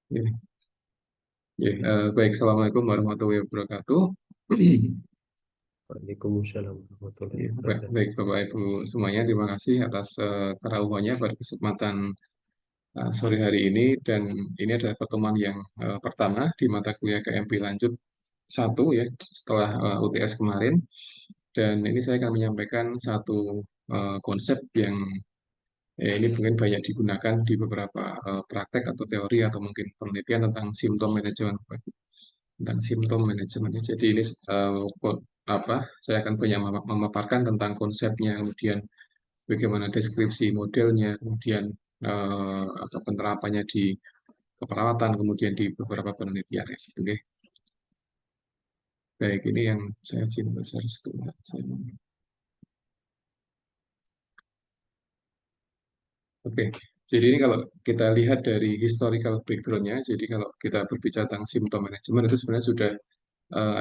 Ya, ya, baik. Assalamualaikum warahmatullahi wabarakatuh. Waalaikumsalam warahmatullahi Ya, wabarakatuh. baik, Bapak Ibu semuanya. Terima kasih atas kerahuannya pada kesempatan sore hari ini. Dan ini adalah pertemuan yang pertama di mata kuliah KMP lanjut satu ya setelah UTS kemarin. Dan ini saya akan menyampaikan satu konsep yang ini mungkin banyak digunakan di beberapa praktek atau teori atau mungkin penelitian tentang simptom manajemen, tentang simptom manajemennya. Jadi ini apa? Saya akan banyak memaparkan tentang konsepnya, kemudian bagaimana deskripsi modelnya, kemudian atau penerapannya di keperawatan, kemudian di beberapa penelitian. Ya. Oke, baik ini yang saya izin besar sebentar. Oke, jadi ini kalau kita lihat dari historical background-nya, jadi kalau kita berbicara tentang symptom management itu sebenarnya sudah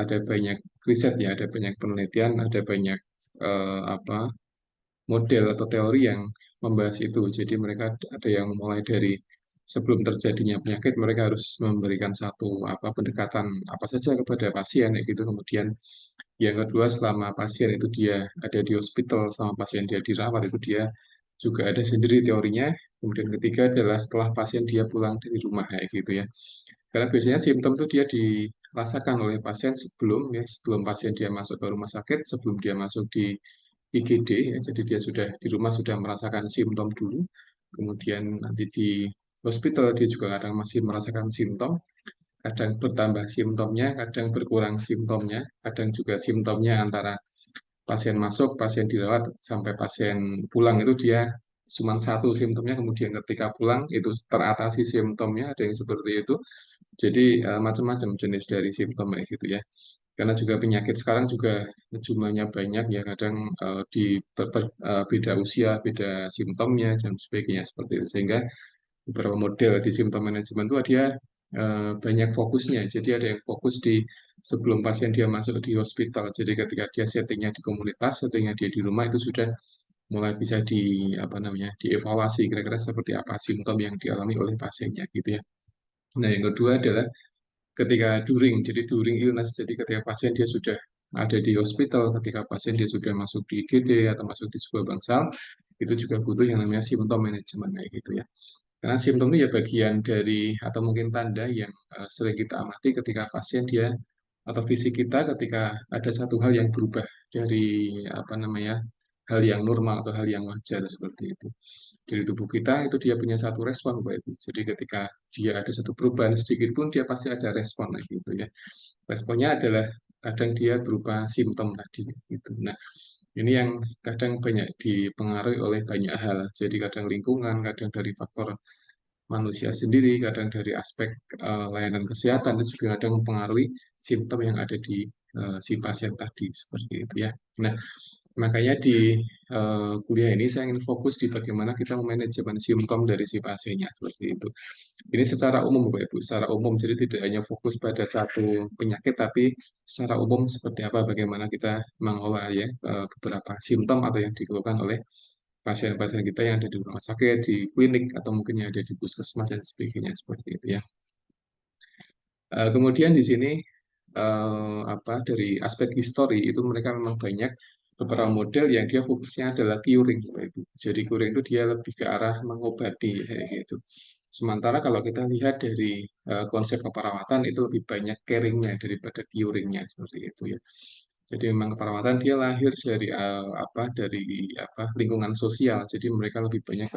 ada banyak riset ya, ada banyak penelitian, ada banyak apa model atau teori yang membahas itu. Jadi mereka ada yang mulai dari sebelum terjadinya penyakit, mereka harus memberikan satu apa pendekatan apa saja kepada pasien, ya gitu. Kemudian yang kedua, selama pasien itu dia ada di hospital, selama pasien dia dirawat itu dia juga ada sendiri teorinya. Kemudian ketiga adalah setelah pasien dia pulang dari rumah kayak gitu ya. Karena biasanya simptom itu dia dirasakan oleh pasien sebelum ya, sebelum pasien dia masuk ke rumah sakit, sebelum dia masuk di IGD ya. Jadi dia sudah di rumah sudah merasakan simptom dulu. Kemudian nanti di hospital dia juga kadang masih merasakan simptom, kadang bertambah simptomnya, kadang berkurang simptomnya, kadang juga simptomnya antara pasien masuk, pasien dirawat, sampai pasien pulang itu dia cuma satu simptomnya, kemudian ketika pulang itu teratasi simptomnya, ada yang seperti itu. Jadi macam-macam jenis dari simptom kayak gitu ya. Karena juga penyakit sekarang juga jumlahnya banyak ya, kadang beda usia, beda simptomnya dan sebagainya seperti itu. Sehingga beberapa model di symptom management itu dia banyak fokusnya. Jadi ada yang fokus di sebelum pasien dia masuk di hospital. Jadi ketika dia settingnya di komunitas, settingnya dia di rumah itu sudah mulai bisa di apa namanya dievaluasi kira-kira seperti apa simptom yang dialami oleh pasiennya gitu ya. Nah yang kedua adalah ketika during, jadi during illness, jadi ketika pasien dia sudah ada di hospital, ketika pasien dia sudah masuk di IGD atau masuk di sebuah bangsal, itu juga butuh yang namanya simptom manajemen kayak gitu ya. Karena simptom itu ya bagian dari atau mungkin tanda yang sering kita amati ketika pasien dia atau fisik kita ketika ada satu hal yang berubah dari apa namanya hal yang normal atau hal yang wajar seperti itu. Dari tubuh kita itu dia punya satu respon Bapak Ibu. Jadi ketika dia ada satu perubahan sedikit pun dia pasti ada respon gitu ya. Responnya adalah kadang dia berupa simptom tadi gitu. Nah, ini yang kadang banyak dipengaruhi oleh banyak hal. Jadi kadang lingkungan, kadang dari faktor manusia sendiri, kadang dari aspek layanan kesehatan, dan juga kadang mempengaruhi simptom yang ada di si pasien tadi, seperti itu ya. Nah, makanya di kuliah ini saya ingin fokus di bagaimana kita memanajemen simptom dari si pasiennya, seperti itu. Ini secara umum, Bapak Ibu, secara umum, jadi tidak hanya fokus pada satu penyakit, tapi secara umum seperti apa, bagaimana kita mengolah ya beberapa simptom atau yang dikeluhkan oleh pasien-pasien kita yang ada di rumah sakit, di klinik, atau mungkin yang ada di puskesmas dan sebagainya seperti itu ya. Kemudian di sini apa dari aspek histori itu mereka memang banyak beberapa model yang dia fokusnya adalah curing, Bapak Ibu. Jadi curing itu dia lebih ke arah mengobati kayak gitu. Sementara kalau kita lihat dari konsep keperawatan itu lebih banyak caringnya daripada curingnya seperti itu ya. Jadi memang keperawatan dia lahir dari apa lingkungan sosial. Jadi mereka lebih banyak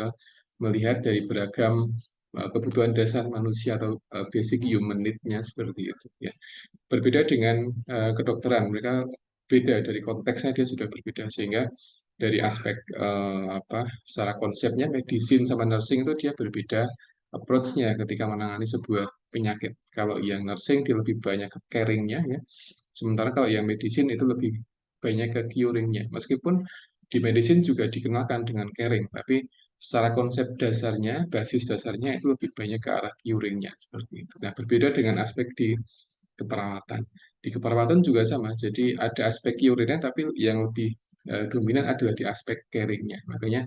melihat dari beragam kebutuhan dasar manusia atau basic human need-nya seperti itu ya. Berbeda dengan kedokteran, mereka beda dari konteksnya dia sudah berbeda sehingga dari aspek secara konsepnya medicine sama nursing itu dia berbeda approach-nya ketika menangani sebuah penyakit. Kalau yang nursing dia lebih banyak ke caring-nya ya. Sementara kalau yang medicine itu lebih banyak ke curing-nya. Meskipun di medicine juga dikenalkan dengan caring, tapi secara konsep dasarnya, basis dasarnya itu lebih banyak ke arah curing-nya seperti itu. Nah, berbeda dengan aspek di keperawatan. Di keperawatan juga sama, jadi ada aspek curing-nya, tapi yang lebih dominan adalah di aspek caring-nya. Makanya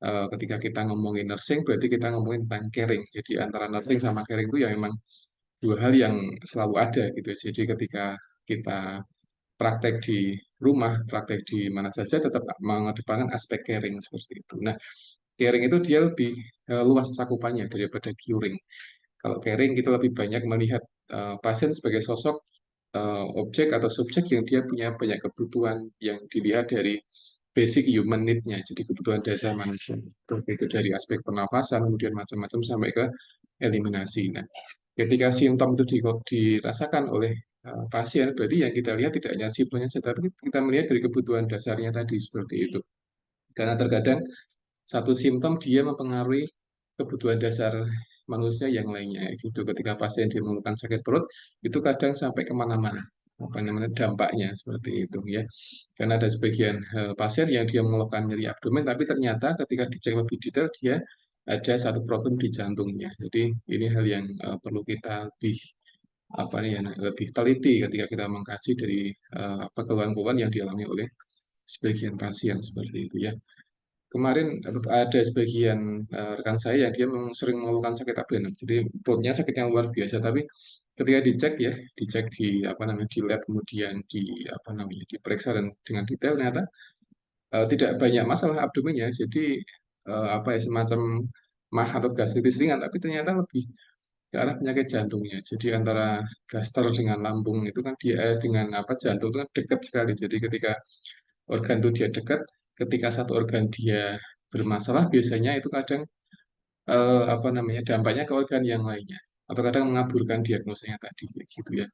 ketika kita ngomongin nursing, berarti kita ngomongin tentang caring. Jadi antara nursing sama caring itu ya memang dua hal yang selalu ada gitu. Jadi ketika kita praktek di rumah, praktek di mana saja, tetap mengedepankan aspek caring seperti itu. Nah, caring itu dia lebih luas cakupannya daripada curing. Kalau caring kita lebih banyak melihat pasien sebagai sosok objek atau subjek yang dia punya banyak kebutuhan yang dilihat dari basic human need-nya, jadi kebutuhan dasar manusia. Itu dari aspek pernafasan, kemudian macam-macam sampai ke eliminasi. Nah, ketika simptom itu dirasakan oleh pasien, berarti yang kita lihat tidak hanya simptomnya saja, tapi kita melihat dari kebutuhan dasarnya tadi seperti itu. Karena terkadang satu simptom dia mempengaruhi kebutuhan dasar manusia yang lainnya gitu. Ketika pasien dia mengeluhkan sakit perut, itu kadang sampai kemana-mana apa namanya dampaknya seperti itu ya. Karena ada sebagian pasien yang dia mengeluhkan nyeri abdomen, tapi ternyata ketika dicek lebih detail dia ada satu problem di jantungnya. Jadi ini hal yang perlu kita lebih apa nih ya lebih teliti ketika kita mengkaji dari keluhan-keluhan yang dialami oleh sebagian pasien seperti itu ya. Kemarin ada sebagian rekan saya yang dia memang sering mengeluhkan sakit abdomen. Jadi perutnya sakit yang luar biasa, tapi ketika dicek ya, dicek di apa namanya di lab kemudian di apa namanya diperiksa dan dengan detail ternyata tidak banyak masalah abdomennya. Jadi apa ya semacam mah atau gastritis ringan, tapi ternyata lebih ke arah penyakit jantungnya. Jadi antara gastro dengan lambung itu kan dia dengan apa jantung itu kan dekat sekali. Jadi ketika organ itu dia dekat, ketika satu organ dia bermasalah, biasanya itu kadang apa namanya dampaknya ke organ yang lainnya. Atau kadang mengaburkan diagnosanya tadi, kayak gitu ya.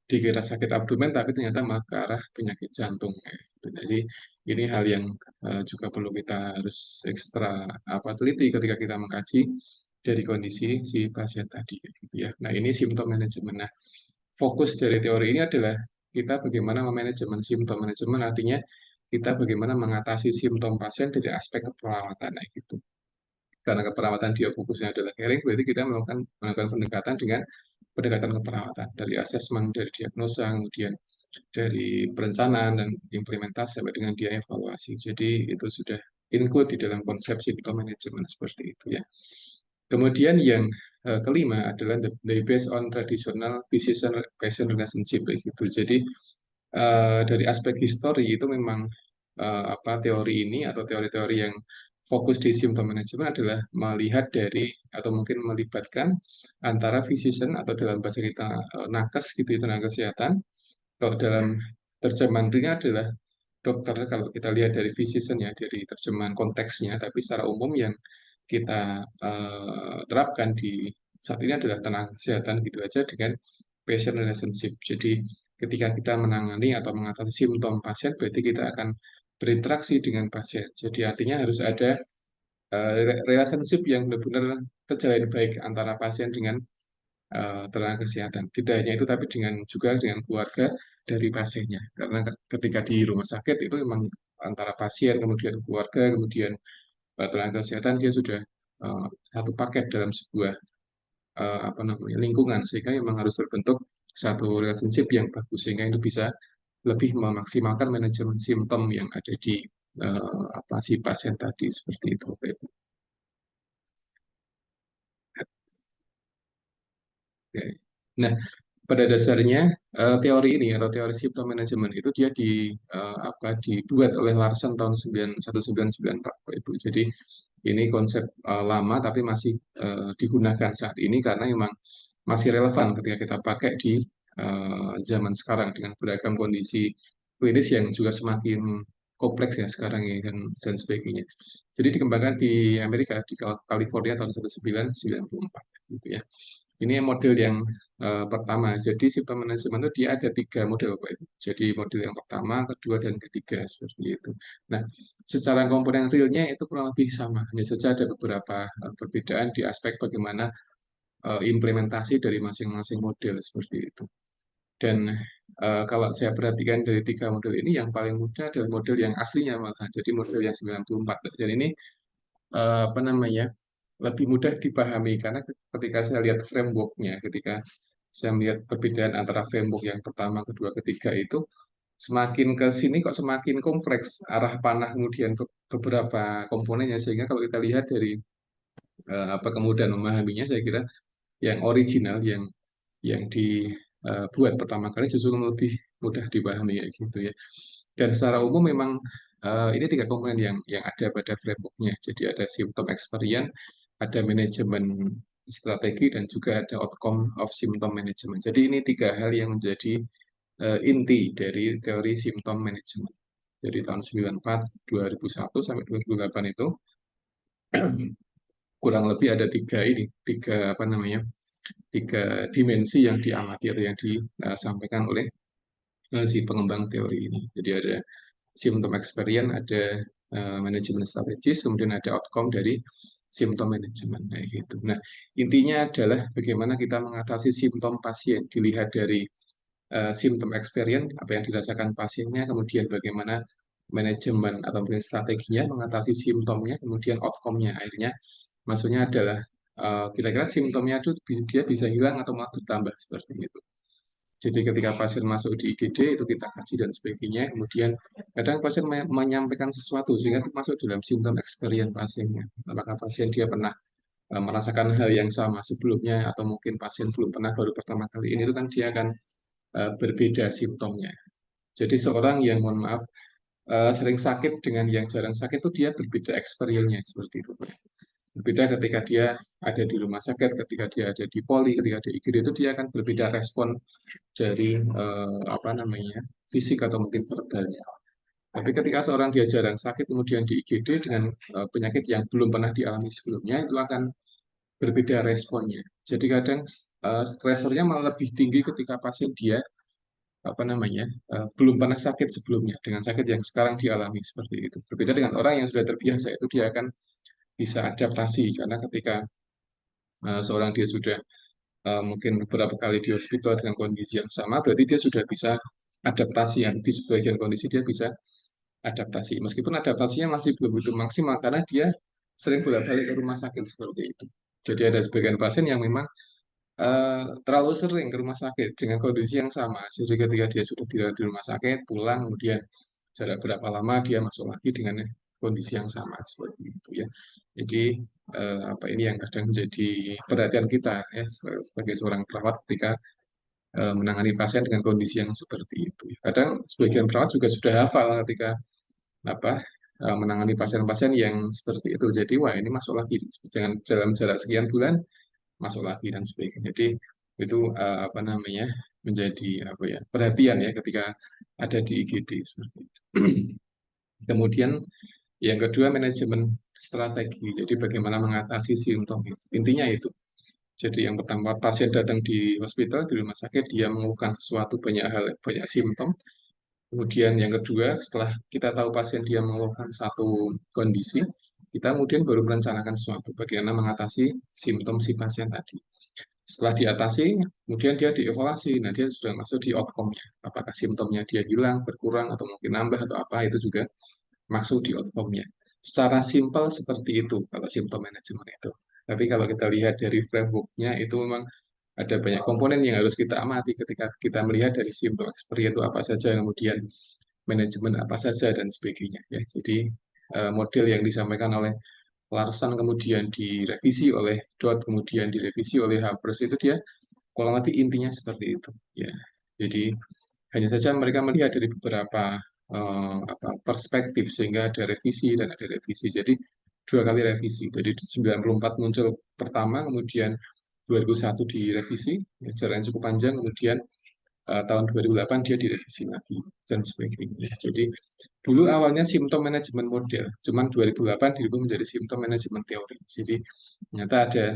Dikira sakit abdomen, tapi ternyata malah ke arah penyakit jantung. Kayak gitu. Jadi ini hal yang juga perlu kita harus ekstra apa teliti ketika kita mengkaji dari kondisi si pasien tadi, kayak gitu ya. Nah ini simptom manajemen. Nah fokus dari teori ini adalah kita bagaimana memanajemen simptom. Manajemen artinya kita bagaimana mengatasi simptom pasien dari aspek keperawatan nah, gitu. Karena keperawatan dia fokusnya adalah caring, berarti kita melakukan pendekatan dengan pendekatan keperawatan dari asesmen, dari diagnosa, kemudian dari perencanaan dan implementasi sampai dengan dia evaluasi. Jadi itu sudah include di dalam konsep simptom manajemen seperti itu ya. Kemudian yang kelima adalah the based on traditional physician patient relationship gitu. Jadi dari aspek histori itu memang apa teori ini atau teori-teori yang fokus di symptom management adalah melihat dari atau mungkin melibatkan antara physician atau dalam bahasa kita nakes gitu itu tenaga kesehatan. Kalau dalam terjemahan ini adalah dokter kalau kita lihat dari physician ya dari terjemahan konteksnya, tapi secara umum yang kita terapkan di saat ini adalah tenaga kesehatan gitu aja dengan patient relationship. Jadi ketika kita menangani atau mengatasi simptom pasien, berarti kita akan berinteraksi dengan pasien. Jadi artinya harus ada relationship yang benar-benar terjalin baik antara pasien dengan tenaga kesehatan. Tidak hanya itu, tapi juga dengan keluarga dari pasiennya. Karena ketika di rumah sakit itu memang antara pasien, kemudian keluarga, kemudian tenaga kesehatan dia sudah satu paket dalam sebuah apa namanya lingkungan sehingga memang harus terbentuk satu relationship yang bagus sehingga itu bisa lebih memaksimalkan manajemen simptom yang ada di apa si pasien tadi seperti itu. Oke. Nah, pada dasarnya teori ini atau teori symptom management itu dia apa dibuat oleh Larsen tahun 1994 Bapak Ibu. Jadi ini konsep lama tapi masih digunakan saat ini karena memang masih relevan ketika kita pakai di zaman sekarang dengan beragam kondisi klinis yang juga semakin kompleks ya sekarang ya dan sebagainya. Jadi dikembangkan di Amerika di California tahun 1994 gitu ya. Ini model yang pertama. Jadi sistem manajemen itu dia ada tiga model, Pak Ibu. Jadi model yang pertama, kedua, dan ketiga seperti itu. Nah, secara komponen realnya itu kurang lebih sama. Hanya saja ada beberapa perbedaan di aspek bagaimana implementasi dari masing-masing model seperti itu. Dan kalau saya perhatikan dari tiga model ini, yang paling mudah adalah model yang aslinya malah. Jadi model yang 94. Dan ini apa namanya lebih mudah dipahami karena ketika saya lihat frameworknya, ketika saya melihat perbedaan antara framework yang pertama, kedua, ketiga itu semakin ke sini kok semakin kompleks arah panah kemudian beberapa komponennya, sehingga kalau kita lihat dari apa kemudahan memahaminya, saya kira yang original, yang dibuat pertama kali justru lebih mudah dipahami ya gitu ya. Dan secara umum memang ini tiga komponen yang ada pada frameworknya. Jadi ada symptom experience, ada manajemen strategi, dan juga ada outcome of symptom management. Jadi ini tiga hal yang menjadi inti dari teori symptom management. Jadi tahun 94, 2001 sampai 2008 itu kurang lebih ada tiga apa namanya, tiga dimensi yang diamati atau yang disampaikan oleh si pengembang teori ini. Jadi ada symptom experience, ada manajemen strategis, kemudian ada outcome dari symptom management. Nah, gitu. Nah, intinya adalah bagaimana kita mengatasi simptom pasien dilihat dari symptom experience, apa yang dirasakan pasiennya, kemudian bagaimana manajemen atau mungkin strateginya mengatasi simptomnya, kemudian outcome-nya. Akhirnya, maksudnya adalah kira-kira simptomnya itu dia bisa hilang atau malah bertambah seperti itu. Jadi ketika pasien masuk di IGD itu kita kaji dan sebagainya. Kemudian kadang pasien menyampaikan sesuatu sehingga itu masuk dalam simptom experience pasiennya. Apakah pasien dia pernah merasakan hal yang sama sebelumnya, atau mungkin pasien belum pernah, baru pertama kali ini, itu kan dia akan berbeda simptomnya. Jadi seorang yang, mohon maaf, sering sakit dengan yang jarang sakit itu dia berbeda experience-nya seperti itu. Berbeda ketika dia ada di rumah sakit, ketika dia ada di poli, ketika ada IGD, itu dia akan berbeda respon dari apa namanya, fisik atau mungkin verbalnya. Tapi ketika seorang dia jarang sakit kemudian di IGD dengan penyakit yang belum pernah dialami sebelumnya, itu akan berbeda responnya. Jadi kadang stresornya malah lebih tinggi ketika pasien dia apa namanya, belum pernah sakit sebelumnya dengan sakit yang sekarang dialami seperti itu. Berbeda dengan orang yang sudah terbiasa, itu dia akan bisa adaptasi, karena ketika seorang dia sudah mungkin beberapa kali di hospital dengan kondisi yang sama, berarti dia sudah bisa adaptasi, yang di sebagian kondisi dia bisa adaptasi. Meskipun adaptasinya masih belum begitu maksimal karena dia sering bolak-balik ke rumah sakit seperti itu. Jadi ada sebagian pasien yang memang terlalu sering ke rumah sakit dengan kondisi yang sama. Jadi ketika dia sudah tidak di rumah sakit, pulang, kemudian jarak berapa lama dia masuk lagi dengan kondisi yang sama seperti itu ya. Jadi apa ini yang kadang menjadi perhatian kita ya sebagai seorang perawat ketika menangani pasien dengan kondisi yang seperti itu. Kadang sebagian perawat juga sudah hafal ketika apa menangani pasien-pasien yang seperti itu. Jadi wah ini masuk lagi, jangan dalam jarak sekian bulan masuk lagi dan sebagainya. Jadi itu apa namanya, menjadi apa ya, perhatian ya ketika ada di IGD seperti itu. Kemudian yang kedua, manajemen strategi. Jadi bagaimana mengatasi simptom itu. Intinya itu. Jadi yang pertama, pasien datang di hospital, di rumah sakit, dia mengeluhkan sesuatu, banyak hal, banyak simptom. Kemudian yang kedua, setelah kita tahu pasien dia mengeluhkan satu kondisi, kita kemudian baru merencanakan sesuatu, bagaimana mengatasi simptom si pasien tadi. Setelah diatasi, kemudian dia dievaluasi. Nah, dia sudah masuk di outcome-nya. Apakah simptomnya dia hilang, berkurang, atau mungkin nambah, atau apa, itu juga masuk di outcome-nya. Secara simpel seperti itu, kalau simptom manajemen itu. Tapi kalau kita lihat dari framework-nya, itu memang ada banyak komponen yang harus kita amati ketika kita melihat dari simptom experience itu apa saja, kemudian manajemen apa saja, dan sebagainya. Ya, jadi model yang disampaikan oleh Larson kemudian direvisi oleh Dot, kemudian direvisi oleh Habermas, itu dia kurang lebih intinya seperti itu. Ya, jadi hanya saja mereka melihat dari beberapa apa, perspektif sehingga ada revisi dan ada revisi. Jadi dua kali revisi. Jadi 94 muncul pertama, kemudian 2001 direvisi, ya, jarak yang cukup panjang, kemudian tahun 2008 dia direvisi lagi dan sebagainya. Jadi dulu awalnya simptom manajemen model, cuman 2008 dirubah menjadi simptom manajemen teori. Jadi ternyata ada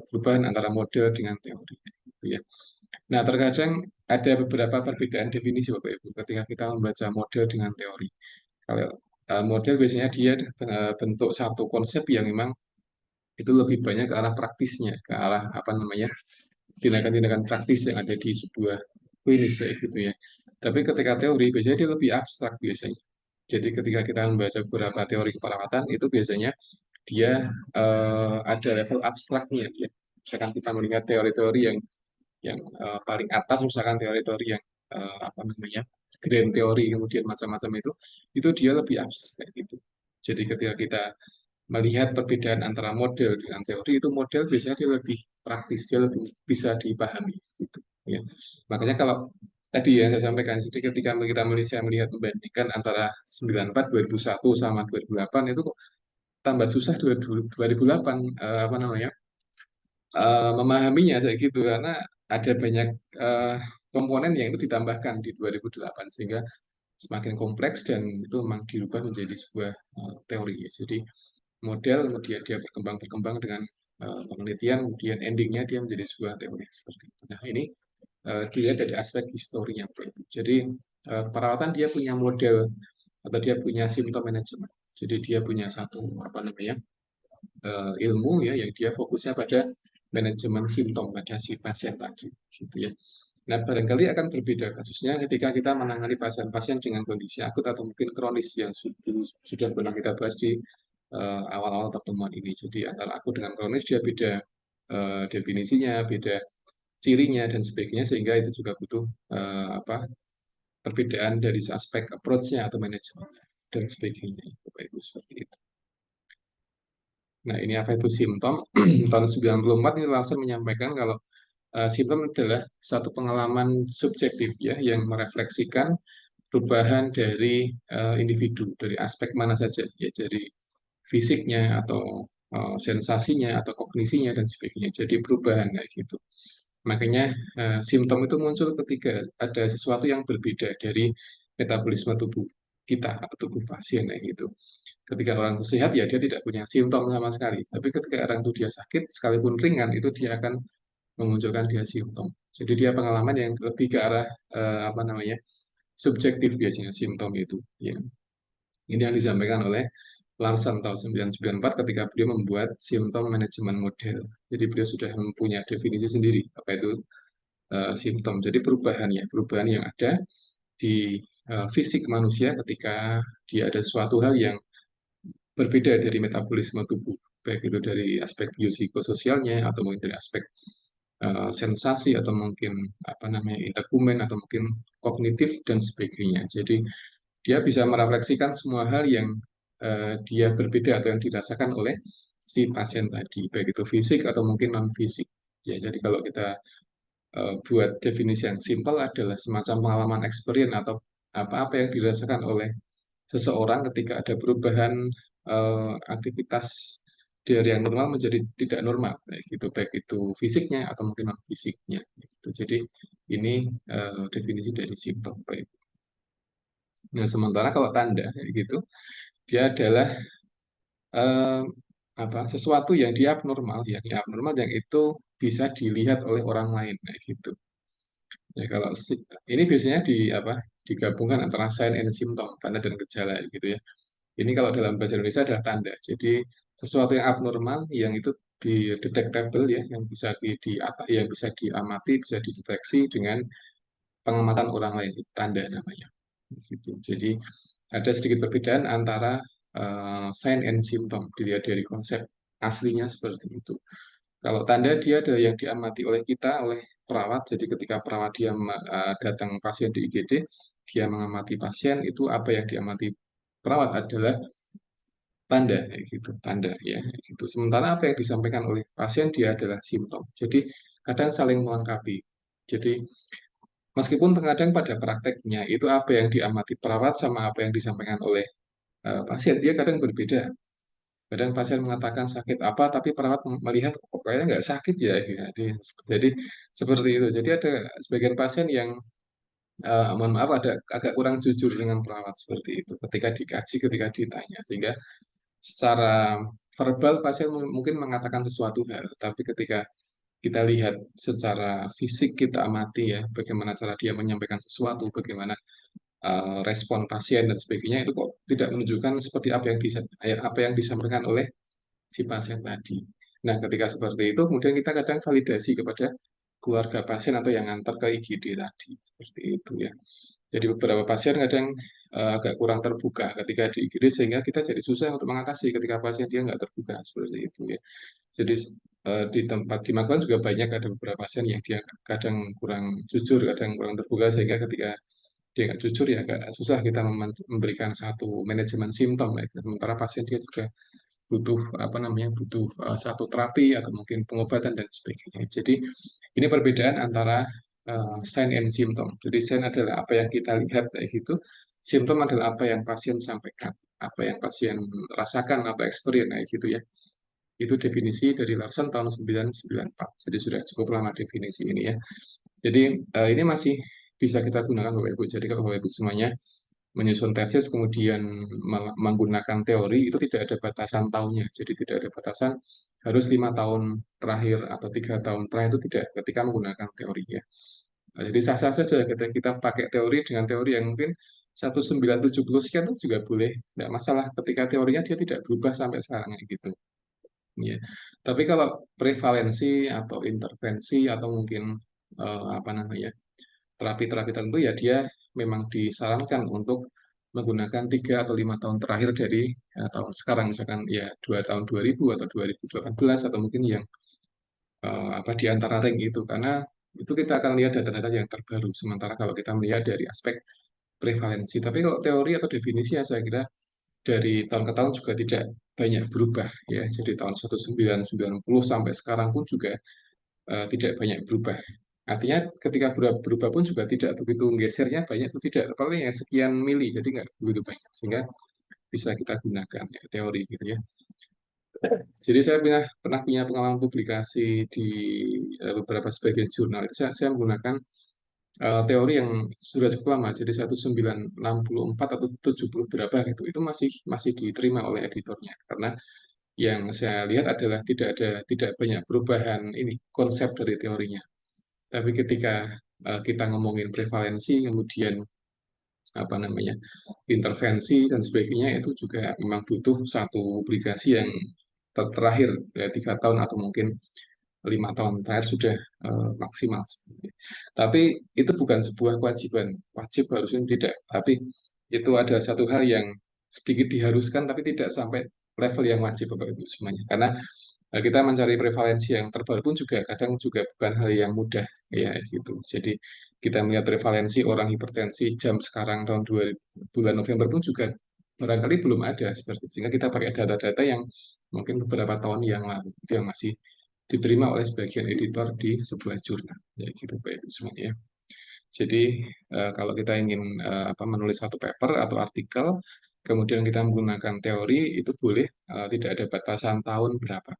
perubahan antara model dengan teori. Gitu ya. Nah, terkadang ada beberapa perbedaan definisi Bapak Ibu ketika kita membaca model dengan teori. Kalau model biasanya dia bentuk satu konsep yang memang itu lebih banyak ke arah praktisnya, ke arah apa namanya, tindakan-tindakan praktis yang ada di sebuah klinis ya gitu ya. Tapi ketika teori biasanya dia lebih abstrak biasanya. Jadi ketika kita membaca beberapa teori keperawatan itu biasanya dia ada level abstraknya ya. Misalkan kita melihat teori-teori yang paling atas, misalkan teori-teori yang apa namanya, grand teori, kemudian macam-macam itu dia lebih abstrak kayak gitu. Jadi ketika kita melihat perbedaan antara model dengan teori, itu model biasanya dia lebih praktis, dia lebih bisa dipahami gitu ya. Makanya kalau tadi ya saya sampaikan, jadi ketika kita melihat membandingkan antara 94 2001 sama 2008 itu kok tambah susah 2008 apa namanya memahaminya kayak gitu, karena ada banyak eh, komponen yang itu ditambahkan di 2008 sehingga semakin kompleks dan itu memang dirubah menjadi sebuah teori ya. Jadi model kemudian dia berkembang dengan penelitian, kemudian endingnya dia menjadi sebuah teori seperti itu. Nah ini dilihat dari aspek historinya. Jadi perawatan dia punya model atau dia punya symptom management. Jadi dia punya satu apa namanya ilmu ya yang dia fokusnya pada manajemen simptom pada si pasien tadi, gitu ya. Nah, barangkali akan berbeda kasusnya ketika kita menangani pasien-pasien dengan kondisi akut atau mungkin kronis yang sudah pernah kita bahas di awal-awal pertemuan ini. Jadi antara akut dengan kronis dia beda definisinya, beda cirinya dan sebagainya, sehingga itu juga butuh apa perbedaan dari aspek approach-nya atau manajemen dan sebagainya. Bapak Ibu seperti itu. Nah, ini apa itu simptom? Tahun 94 ini langsung menyampaikan kalau simptom adalah satu pengalaman subjektif ya yang merefleksikan perubahan dari individu dari aspek mana saja ya dari fisiknya atau sensasinya atau kognisinya dan sebagainya. Jadi perubahan kayak gitu. Makanya simptom itu muncul ketika ada sesuatu yang berbeda dari metabolisme tubuh kita atau tubuh pasien kayak gitu. Ketika orang itu sehat ya dia tidak punya simptom sama sekali. Tapi ketika orang itu dia sakit sekalipun ringan itu dia akan memunculkan dia simptom. Jadi dia pengalaman yang lebih ke arah apa namanya subjektif biasanya simptom itu. Ya. Ini yang disampaikan oleh Larson tahun 1994 ketika beliau membuat simptom manajemen model. Jadi beliau sudah mempunyai definisi sendiri apa itu simptom. Jadi perubahan yang ada di fisik manusia ketika dia ada suatu hal yang berbeda dari metabolisme tubuh, baik itu dari aspek biopsikososialnya atau mungkin dari aspek sensasi atau mungkin apa namanya integumen atau mungkin kognitif dan sebagainya. Jadi dia bisa merefleksikan semua hal yang dia berbeda atau yang dirasakan oleh si pasien tadi, baik itu fisik atau mungkin non fisik. Ya, jadi kalau kita buat definisi yang simpel adalah semacam pengalaman experience atau apa-apa yang dirasakan oleh seseorang ketika ada perubahan aktivitas dari yang normal menjadi tidak normal, kayak gitu, baik itu fisiknya atau mungkin non fisiknya. Gitu. Jadi ini definisi dari simptom. Baik. Nah, sementara kalau tanda, kayak gitu, dia adalah eh, apa sesuatu yang dia abnormal, yang itu bisa dilihat oleh orang lain, kayak gitu. Ya, kalau ini biasanya digabungkan antara sign and symptom, tanda dan gejala gitu ya. Ini kalau dalam bahasa Indonesia adalah tanda. Jadi sesuatu yang abnormal yang itu di detectable ya, yang bisa diamati, bisa dideteksi dengan pengamatan orang lain, itu tanda namanya. Gitu. Jadi ada sedikit perbedaan antara sign and symptom dilihat dari konsep aslinya seperti itu. Kalau tanda dia ada yang diamati oleh kita, oleh perawat. Jadi ketika perawat dia datang pasien di IGD, dia mengamati pasien, itu apa yang diamati perawat adalah tanda, kayak gitu, tanda ya. Itu. Sementara apa yang disampaikan oleh pasien dia adalah simptom. Jadi kadang saling melengkapi. Jadi meskipun terkadang pada prakteknya itu apa yang diamati perawat sama apa yang disampaikan oleh pasien dia kadang berbeda. Kadang pasien mengatakan sakit apa, tapi perawat melihat kok kayaknya nggak sakit ya. Jadi seperti itu. Jadi ada sebagian pasien yang mohon maaf agak kurang jujur dengan perawat seperti itu. Ketika dikaji, ketika ditanya, sehingga secara verbal pasien mungkin mengatakan sesuatu hal, tapi ketika kita lihat secara fisik kita amati ya, bagaimana cara dia menyampaikan sesuatu, bagaimana respon pasien dan sebagainya itu kok tidak menunjukkan seperti apa yang disampaikan oleh si pasien tadi. Nah, ketika seperti itu, kemudian kita kadang validasi kepada keluarga pasien atau yang ngantar ke IGD tadi. Seperti itu ya. Jadi beberapa pasien kadang agak kurang terbuka ketika di IGD sehingga kita jadi susah untuk mengatasi ketika pasien dia nggak terbuka seperti itu ya. Jadi di tempat di Magelang juga banyak ada beberapa pasien yang dia kadang kurang jujur, kadang kurang terbuka sehingga ketika dia nggak jujur ya agak susah kita memberikan satu manajemen simptom ya. Sementara pasien dia juga butuh apa namanya butuh satu terapi atau mungkin pengobatan dan sebagainya. Jadi ini perbedaan antara sign and symptom. Jadi sign adalah apa yang kita lihat kayak gitu, simptom adalah apa yang pasien sampaikan, apa yang pasien rasakan atau experience kayak gitu ya. Itu definisi dari Larson tahun 1994. Jadi sudah cukup lama definisi ini ya. Jadi ini masih bisa kita gunakan Bapak Ibu. Jadi kalau Bapak Ibu semuanya menyusun tesis kemudian menggunakan teori itu tidak ada batasan tahunnya. Jadi tidak ada batasan harus 5 tahun terakhir atau 3 tahun terakhir itu tidak ketika menggunakan teori ya. Nah, jadi sah-sah saja kita pakai teori dengan teori yang mungkin 1970 sekian itu juga boleh, tidak masalah ketika teorinya dia tidak berubah sampai sekarang kayak gitu. Ya. Tapi kalau prevalensi atau intervensi atau mungkin apa namanya terapi-terapi tertentu ya dia memang disarankan untuk menggunakan 3 atau 5 tahun terakhir dari tahun sekarang misalkan ya 2 tahun 2000 atau 2018 atau mungkin yang apa di antara ring itu karena itu kita akan lihat data-data yang terbaru sementara kalau kita melihat dari aspek prevalensi tapi kalau teori atau definisi ya saya kira dari tahun ke tahun juga tidak banyak berubah ya jadi tahun 1990 sampai sekarang pun juga tidak banyak berubah. Artinya ketika berubah pun juga tidak begitu gesernya banyak itu tidak paling ya sekian mili jadi nggak begitu banyak sehingga bisa kita gunakan ya, teori gitu ya. Jadi saya pernah punya pengalaman publikasi di beberapa sebagian jurnal itu saya menggunakan teori yang sudah cukup lama jadi 1964 atau 70 berapa gitu itu masih masih diterima oleh editornya karena yang saya lihat adalah tidak banyak perubahan ini konsep dari teorinya. Tapi ketika kita ngomongin prevalensi, kemudian apa namanya intervensi dan sebagainya itu juga memang butuh satu publikasi yang terakhir ya 3 tahun atau mungkin 5 tahun terakhir sudah maksimal. Tapi itu bukan sebuah kewajiban, wajib harusnya tidak. Tapi itu ada satu hal yang sedikit diharuskan, tapi tidak sampai level yang wajib Bapak Ibu semuanya. Karena kita mencari prevalensi yang terbaru pun juga kadang juga bukan hal yang mudah ya gitu. Jadi kita melihat prevalensi orang hipertensi jam sekarang tahun 2000, bulan November pun juga barangkali belum ada seperti itu. Sehingga kita pakai data-data yang mungkin beberapa tahun yang lalu itu yang masih diterima oleh sebagian editor di sebuah jurnal. Ya gitu Pak Ibu semuanya ya. Jadi kalau kita ingin apa menulis satu paper atau artikel kemudian kita menggunakan teori itu boleh tidak ada batasan tahun berapa.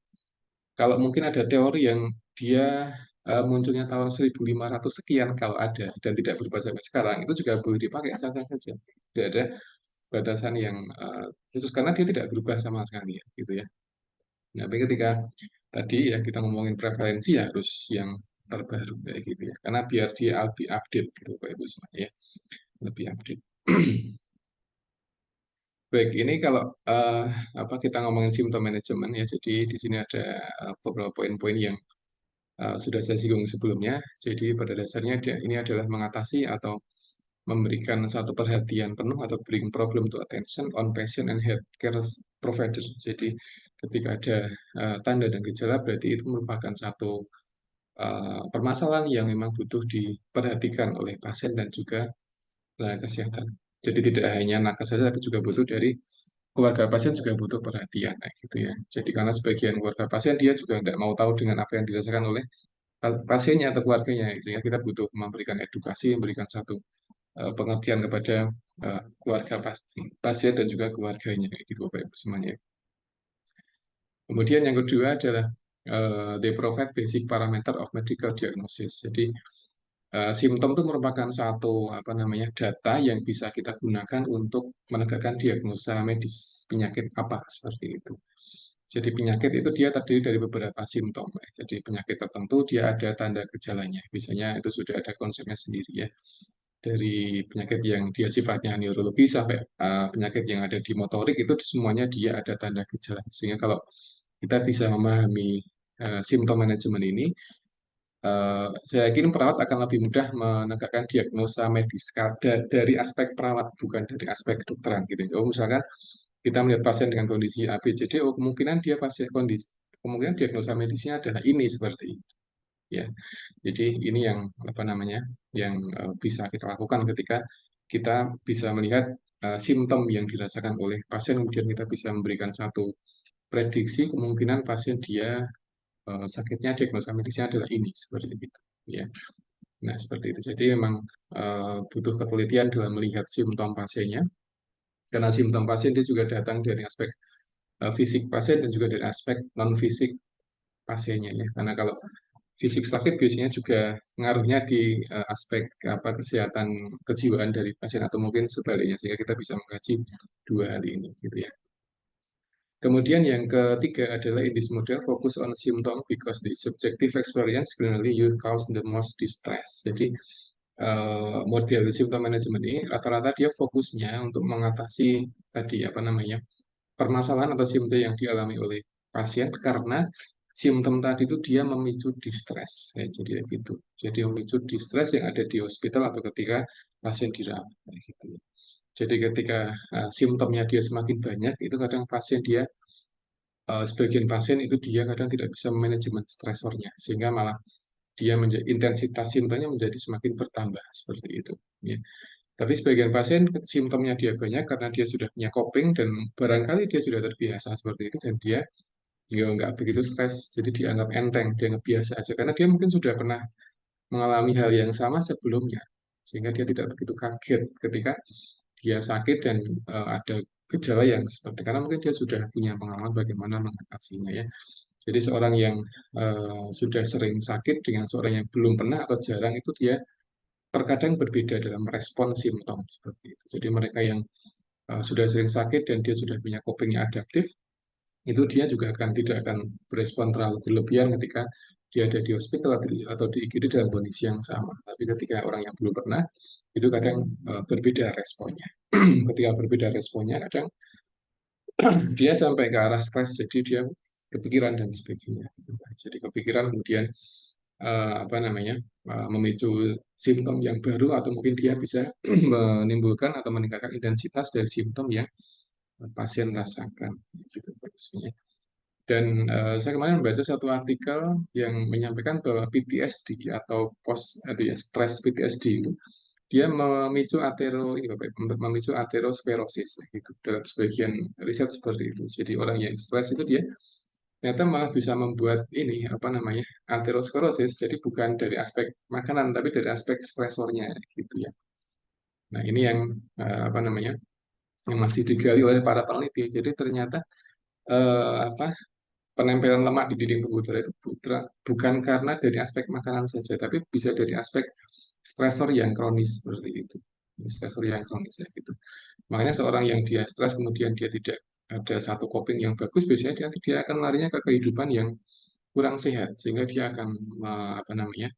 Kalau mungkin ada teori yang dia munculnya tahun 1500 sekian kalau ada dan tidak berubah sampai sekarang, itu juga boleh dipakai sah-sah saja. Tidak ada batasan yang khusus karena dia tidak berubah sama sekali ya, gitu ya. Nah, tapi ketika tadi ya kita ngomongin preferensi ya harus yang terbaru kayak gitu ya. Karena biar dia lebih update gitu Pak Ibu semuanya ya, lebih update. Baik, ini kalau apa kita ngomongin symptom management ya, jadi di sini ada beberapa poin-poin yang sudah saya singgung sebelumnya. Jadi pada dasarnya ini adalah mengatasi atau memberikan satu perhatian penuh atau bring problem to attention on patient and healthcare provider. Jadi ketika ada tanda dan gejala berarti itu merupakan satu permasalahan yang memang butuh diperhatikan oleh pasien dan juga tenaga kesehatan. Jadi tidak hanya nakes saja tapi juga butuh dari keluarga pasien juga butuh perhatian kayak gitu ya. Jadi karena sebagian keluarga pasien dia juga tidak mau tahu dengan apa yang dirasakan oleh pasiennya atau keluarganya, sehingga kita butuh memberikan edukasi, memberikan satu pengertian kepada keluarga pasien dan juga keluarganya, kayak gitu Bapak Ibu semuanya. Kemudian yang kedua adalah they provide basic parameter of medical diagnosis. Jadi simptom itu merupakan satu apa namanya data yang bisa kita gunakan untuk menegakkan diagnosa medis penyakit apa seperti itu. Jadi penyakit itu dia terdiri dari beberapa simptom. Jadi penyakit tertentu dia ada tanda gejalanya. Biasanya itu sudah ada konsepnya sendiri ya. Dari penyakit yang dia sifatnya neurologi sampai penyakit yang ada di motorik itu semuanya dia ada tanda gejala. Sehingga kalau kita bisa memahami simptom manajemen ini, saya yakin perawat akan lebih mudah menegakkan diagnosa medis dari aspek perawat, bukan dari aspek kedokteran gitu. Oh, misalkan kita melihat pasien dengan kondisi A, B, C, D, oh kemungkinan dia pasien kondisi, kemungkinan diagnosa medisnya adalah ini seperti itu. Ya, jadi ini yang apa namanya, yang bisa kita lakukan ketika kita bisa melihat simptom yang dirasakan oleh pasien, kemudian kita bisa memberikan satu prediksi kemungkinan pasien dia sakitnya, diagnosa medisnya adalah ini, seperti itu. Ya. Nah, seperti itu. Jadi memang butuh ketelitian dalam melihat simptom pasiennya, karena simptom pasien dia juga datang dari aspek fisik pasien dan juga dari aspek non fisik pasiennya ya. Karena kalau fisik sakit biasanya juga ngaruhnya di aspek apa kesehatan kejiwaan dari pasien atau mungkin sebaliknya, sehingga kita bisa mengkaji dua hal ini gitu ya. Kemudian yang ketiga adalah in this model focus on symptom because the subjective experience generally you cause the most distress. Jadi model symptom management ini rata-rata dia fokusnya untuk mengatasi tadi apa namanya permasalahan atau simptom yang dialami oleh pasien karena simptom tadi itu dia memicu distress. Ya, jadi gitu. Jadi memicu distress yang ada di hospital atau ketika pasien dirawat. Gitu. Jadi ketika simptomnya dia semakin banyak, itu kadang pasien dia sebagian pasien itu dia kadang tidak bisa manajemen stresornya sehingga malah dia intensitas simptomnya menjadi semakin bertambah seperti itu. Ya. Tapi sebagian pasien simptomnya dia banyak karena dia sudah punya coping dan barangkali dia sudah terbiasa seperti itu dan dia juga nggak begitu stres, jadi dianggap enteng, dianggap biasa aja karena dia mungkin sudah pernah mengalami hal yang sama sebelumnya, sehingga dia tidak begitu kaget ketika dia sakit dan ada gejala yang seperti karena mungkin dia sudah punya pengalaman bagaimana mengatasinya ya. Jadi seorang yang sudah sering sakit dengan seorang yang belum pernah atau jarang itu dia terkadang berbeda dalam respon simptom seperti itu. Jadi mereka yang sudah sering sakit dan dia sudah punya coping yang adaptif, itu dia juga tidak akan berespon terlalu berlebihan ketika dia ada di hospital atau di IGD dalam kondisi yang sama. Tapi ketika orang yang belum pernah, itu kadang berbeda responnya. Ketika berbeda responnya, kadang dia sampai ke arah stres, jadi dia kepikiran dan sebagainya. Jadi kepikiran kemudian apa namanya memicu simptom yang baru atau mungkin dia bisa menimbulkan atau meningkatkan intensitas dari simptom yang pasien rasakan. Gitu, bagusnya. Dan saya kemarin membaca satu artikel yang menyampaikan bahwa PTSD atau post atau ya stress PTSD itu dia memicu ini Bapak, memicu aterosklerosis gitu. Dalam sebagian riset seperti itu. Jadi orang yang stres itu dia ternyata malah bisa membuat ini apa namanya aterosklerosis. Jadi bukan dari aspek makanan tapi dari aspek stresornya gitu ya. Nah ini yang apa namanya yang masih digali oleh para peneliti. Jadi ternyata apa penempelan lemak di dinding pembuluh darah itu bukan karena dari aspek makanan saja, tapi bisa dari aspek stresor yang kronis seperti itu. Stresor yang kronis ya gitu. Makanya seorang yang dia stres kemudian dia tidak ada satu coping yang bagus, biasanya dia akan larinya ke kehidupan yang kurang sehat, sehingga dia akan apa namanya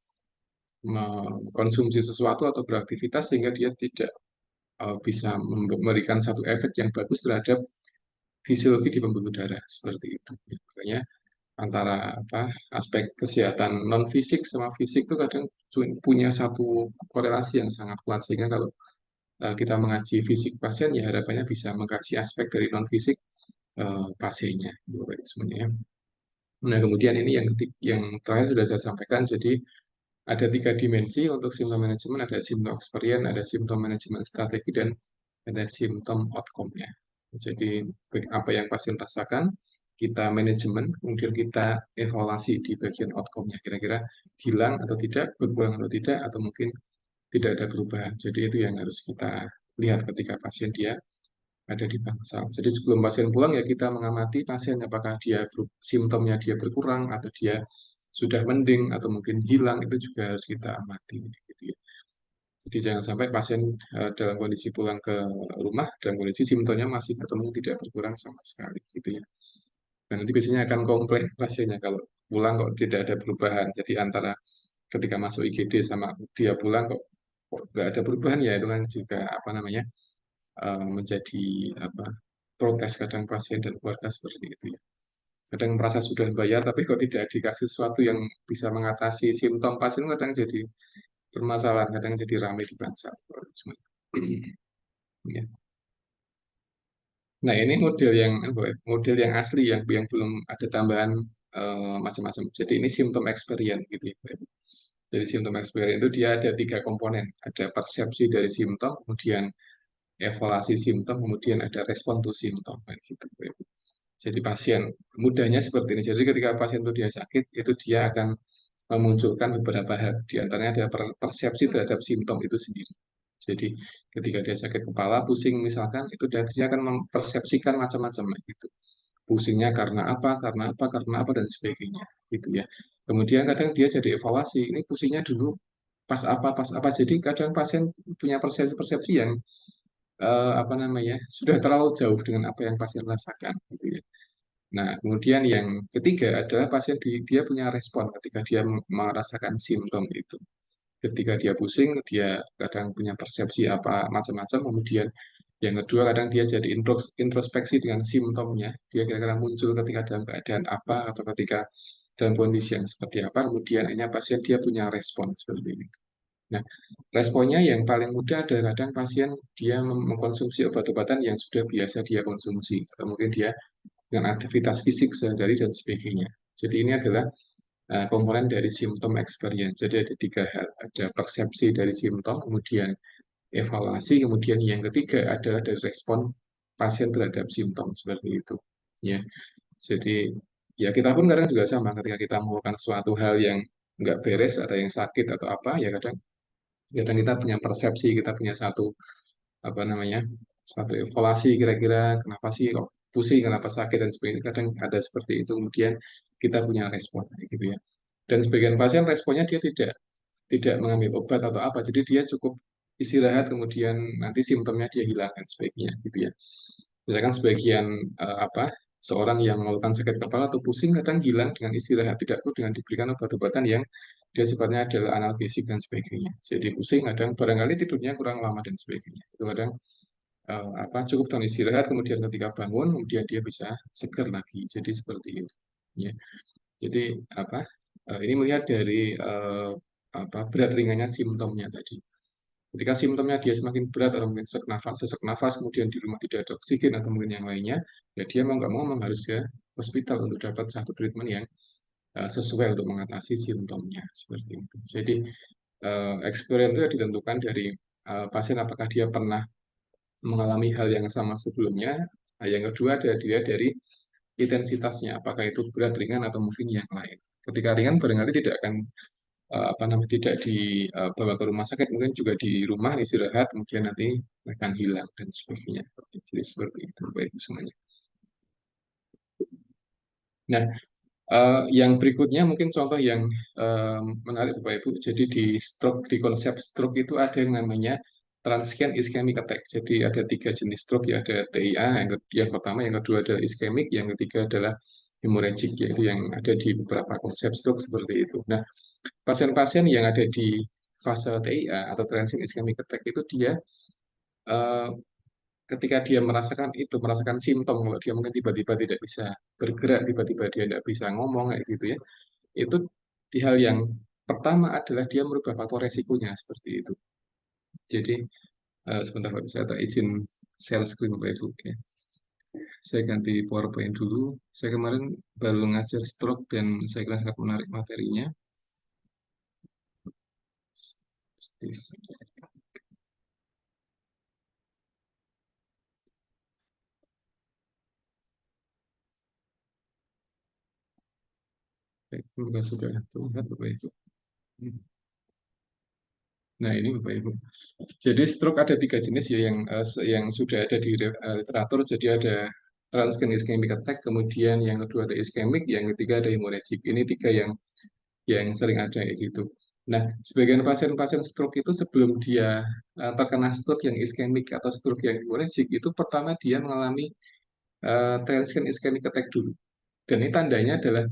mengkonsumsi sesuatu atau beraktivitas sehingga dia tidak bisa memberikan satu efek yang bagus terhadap fisiologi di pembuluh darah seperti itu. Makanya antara apa aspek kesehatan non fisik sama fisik itu kadang punya satu korelasi yang sangat kuat sehingga kalau kita mengaji fisik pasien ya harapannya bisa mengkaji aspek dari non fisik pasiennya Bapak semuanya ya. Nah kemudian ini yang terakhir sudah saya sampaikan jadi ada tiga dimensi untuk simptom manajemen, ada simptom experience, ada simptom manajemen strategi dan ada simptom outcome-nya. Jadi apa yang pasien rasakan, kita manajemen, kemudian kita evaluasi di bagian outcome-nya. Kira-kira hilang atau tidak, berkurang atau tidak, atau mungkin tidak ada perubahan. Jadi itu yang harus kita lihat ketika pasien dia ada di bangsal. Jadi sebelum pasien pulang ya kita mengamati pasien apakah dia simptomnya dia berkurang atau dia sudah mending atau mungkin hilang itu juga harus kita amati gitu ya. Jadi jangan sampai pasien dalam kondisi pulang ke rumah dalam kondisi simptomnya masih atau mungkin tidak berkurang sama sekali gitu ya. Dan nanti biasanya akan komplain pasiennya kalau pulang kok tidak ada perubahan. Jadi antara ketika masuk IGD sama dia pulang kok nggak ada perubahan ya itu kan juga apa namanya menjadi apa protes kadang pasien dan keluarga seperti itu ya. Kadang merasa sudah bayar tapi kok tidak dikasih sesuatu yang bisa mengatasi simptom pasien kadang jadi permasalahan, kadang jadi ramai di bangsa. Ya. Nah ini model yang asli yang belum ada tambahan macam-macam. Jadi ini simptom experience gitu ya. Jadi simptom experience itu dia ada tiga komponen, ada persepsi dari simptom, kemudian evaluasi simptom, kemudian ada respon to simptom. Kayak gitu. Jadi pasien mudahnya seperti ini. Jadi ketika pasien itu dia sakit, itu dia akan memunculkan beberapa hal. Di antaranya ada persepsi terhadap simptom itu sendiri. Jadi ketika dia sakit kepala, pusing misalkan, itu dia akan mempersepsikan macam-macam gitu. Pusingnya karena apa, dan sebagainya. Gitu ya. Kemudian kadang dia jadi evaluasi, ini pusingnya dulu pas apa. Jadi kadang pasien punya persepsi-persepsi yang apa namanya sudah terlalu jauh dengan apa yang pasien rasakan gitu ya. Nah, kemudian yang ketiga adalah pasien dia punya respon ketika dia merasakan simptom itu. Ketika dia pusing, dia kadang punya persepsi apa macam-macam. Kemudian yang kedua, kadang dia jadi introspeksi dengan simptomnya. Dia kira-kira muncul ketika dalam keadaan apa atau ketika dalam kondisi yang seperti apa. Kemudian akhirnya pasien dia punya respon seperti itu. Nah, responnya yang paling mudah adalah kadang pasien dia mengkonsumsi obat-obatan yang sudah biasa dia konsumsi. Atau mungkin dia dengan aktivitas fisik sehari-hari dan sebagainya. Jadi ini adalah komponen dari simptom experience. Jadi ada tiga hal, ada persepsi dari simptom, kemudian evaluasi, kemudian yang ketiga adalah dari respon pasien terhadap simptom seperti itu. Ya, jadi ya kita pun kadang juga sama ketika kita melakukan suatu hal yang nggak beres, ada yang sakit atau apa, ya kadang kadang kita punya persepsi, kita punya satu apa namanya satu evaluasi kira-kira kenapa sih kok pusing, kenapa sakit dan sebagainya. Kadang ada seperti itu, kemudian kita punya respon gitu ya. Dan sebagian pasien responnya dia tidak mengambil obat atau apa, jadi dia cukup istirahat kemudian nanti simptomnya dia hilang dan sebagainya gitu ya. Misalkan sebagian apa seorang yang melakukan sakit kepala atau pusing kadang hilang dengan istirahat, tidak perlu dengan diberikan obat-obatan yang dia sifatnya adalah analgesik dan sebagainya. Jadi pusing kadang barangkali tidurnya kurang lama dan sebagainya. Itu kadang apa cukup dengan istirahat kemudian ketika bangun kemudian dia bisa segar lagi. Jadi seperti itu. Ya. Jadi apa ini melihat dari apa berat ringannya simptomnya tadi. Ketika simptomnya dia semakin berat atau mungkin sesak nafas, kemudian di rumah tidak ada oksigen atau mungkin yang lainnya, ya dia mau nggak mau memang harus ke hospital untuk dapat satu treatment yang sesuai untuk mengatasi simptomnya seperti itu. Jadi experience itu ditentukan dari pasien apakah dia pernah mengalami hal yang sama sebelumnya. Nah, yang kedua ada dilihat dari intensitasnya, apakah itu berat, ringan, atau mungkin yang lain. Ketika ringan barangkali tidak akan apa namanya tidak dibawa ke rumah sakit, mungkin juga di rumah istirahat, kemudian nanti akan hilang dan sebagainya. Jadi seperti itu, Bapak Ibu semuanya. Nah, yang berikutnya mungkin contoh yang menarik Bapak Ibu. Jadi di konsep stroke itu ada yang namanya transient ischemic attack. Jadi ada tiga jenis stroke ya, ada TIA, yang pertama, yang kedua adalah ischemic, yang ketiga adalah hemorrhagic, yaitu yang ada di beberapa konsep stroke seperti itu. Nah, pasien-pasien yang ada di fase TIA atau transient ischemic attack itu dia eh, ketika dia merasakan simptom, kalau dia mungkin tiba-tiba tidak bisa bergerak, tiba-tiba dia tidak bisa ngomong kayak gitu ya, itu di hal yang pertama adalah dia merubah faktor resikonya seperti itu. Jadi sebentar Pak, saya tak izin share screen Bapak Ibu ya. Saya ganti PowerPoint dulu. Saya kemarin baru ngajar stroke dan saya kira sangat menarik materinya. Baik, semoga sudah terlihat Bapak Ibu. Nah, ini Bapak Ibu. Jadi stroke ada tiga jenis ya yang sudah ada di literatur. Jadi ada transient ischemic attack, kemudian yang kedua ada ischemic, yang ketiga ada hemorrhagic. Ini tiga yang sering ada kayak gitu. Nah, sebagian pasien-pasien stroke itu sebelum dia terkena stroke yang ischemic atau stroke yang hemorrhagic itu pertama dia mengalami transient ischemic attack dulu. Dan ini tandanya adalah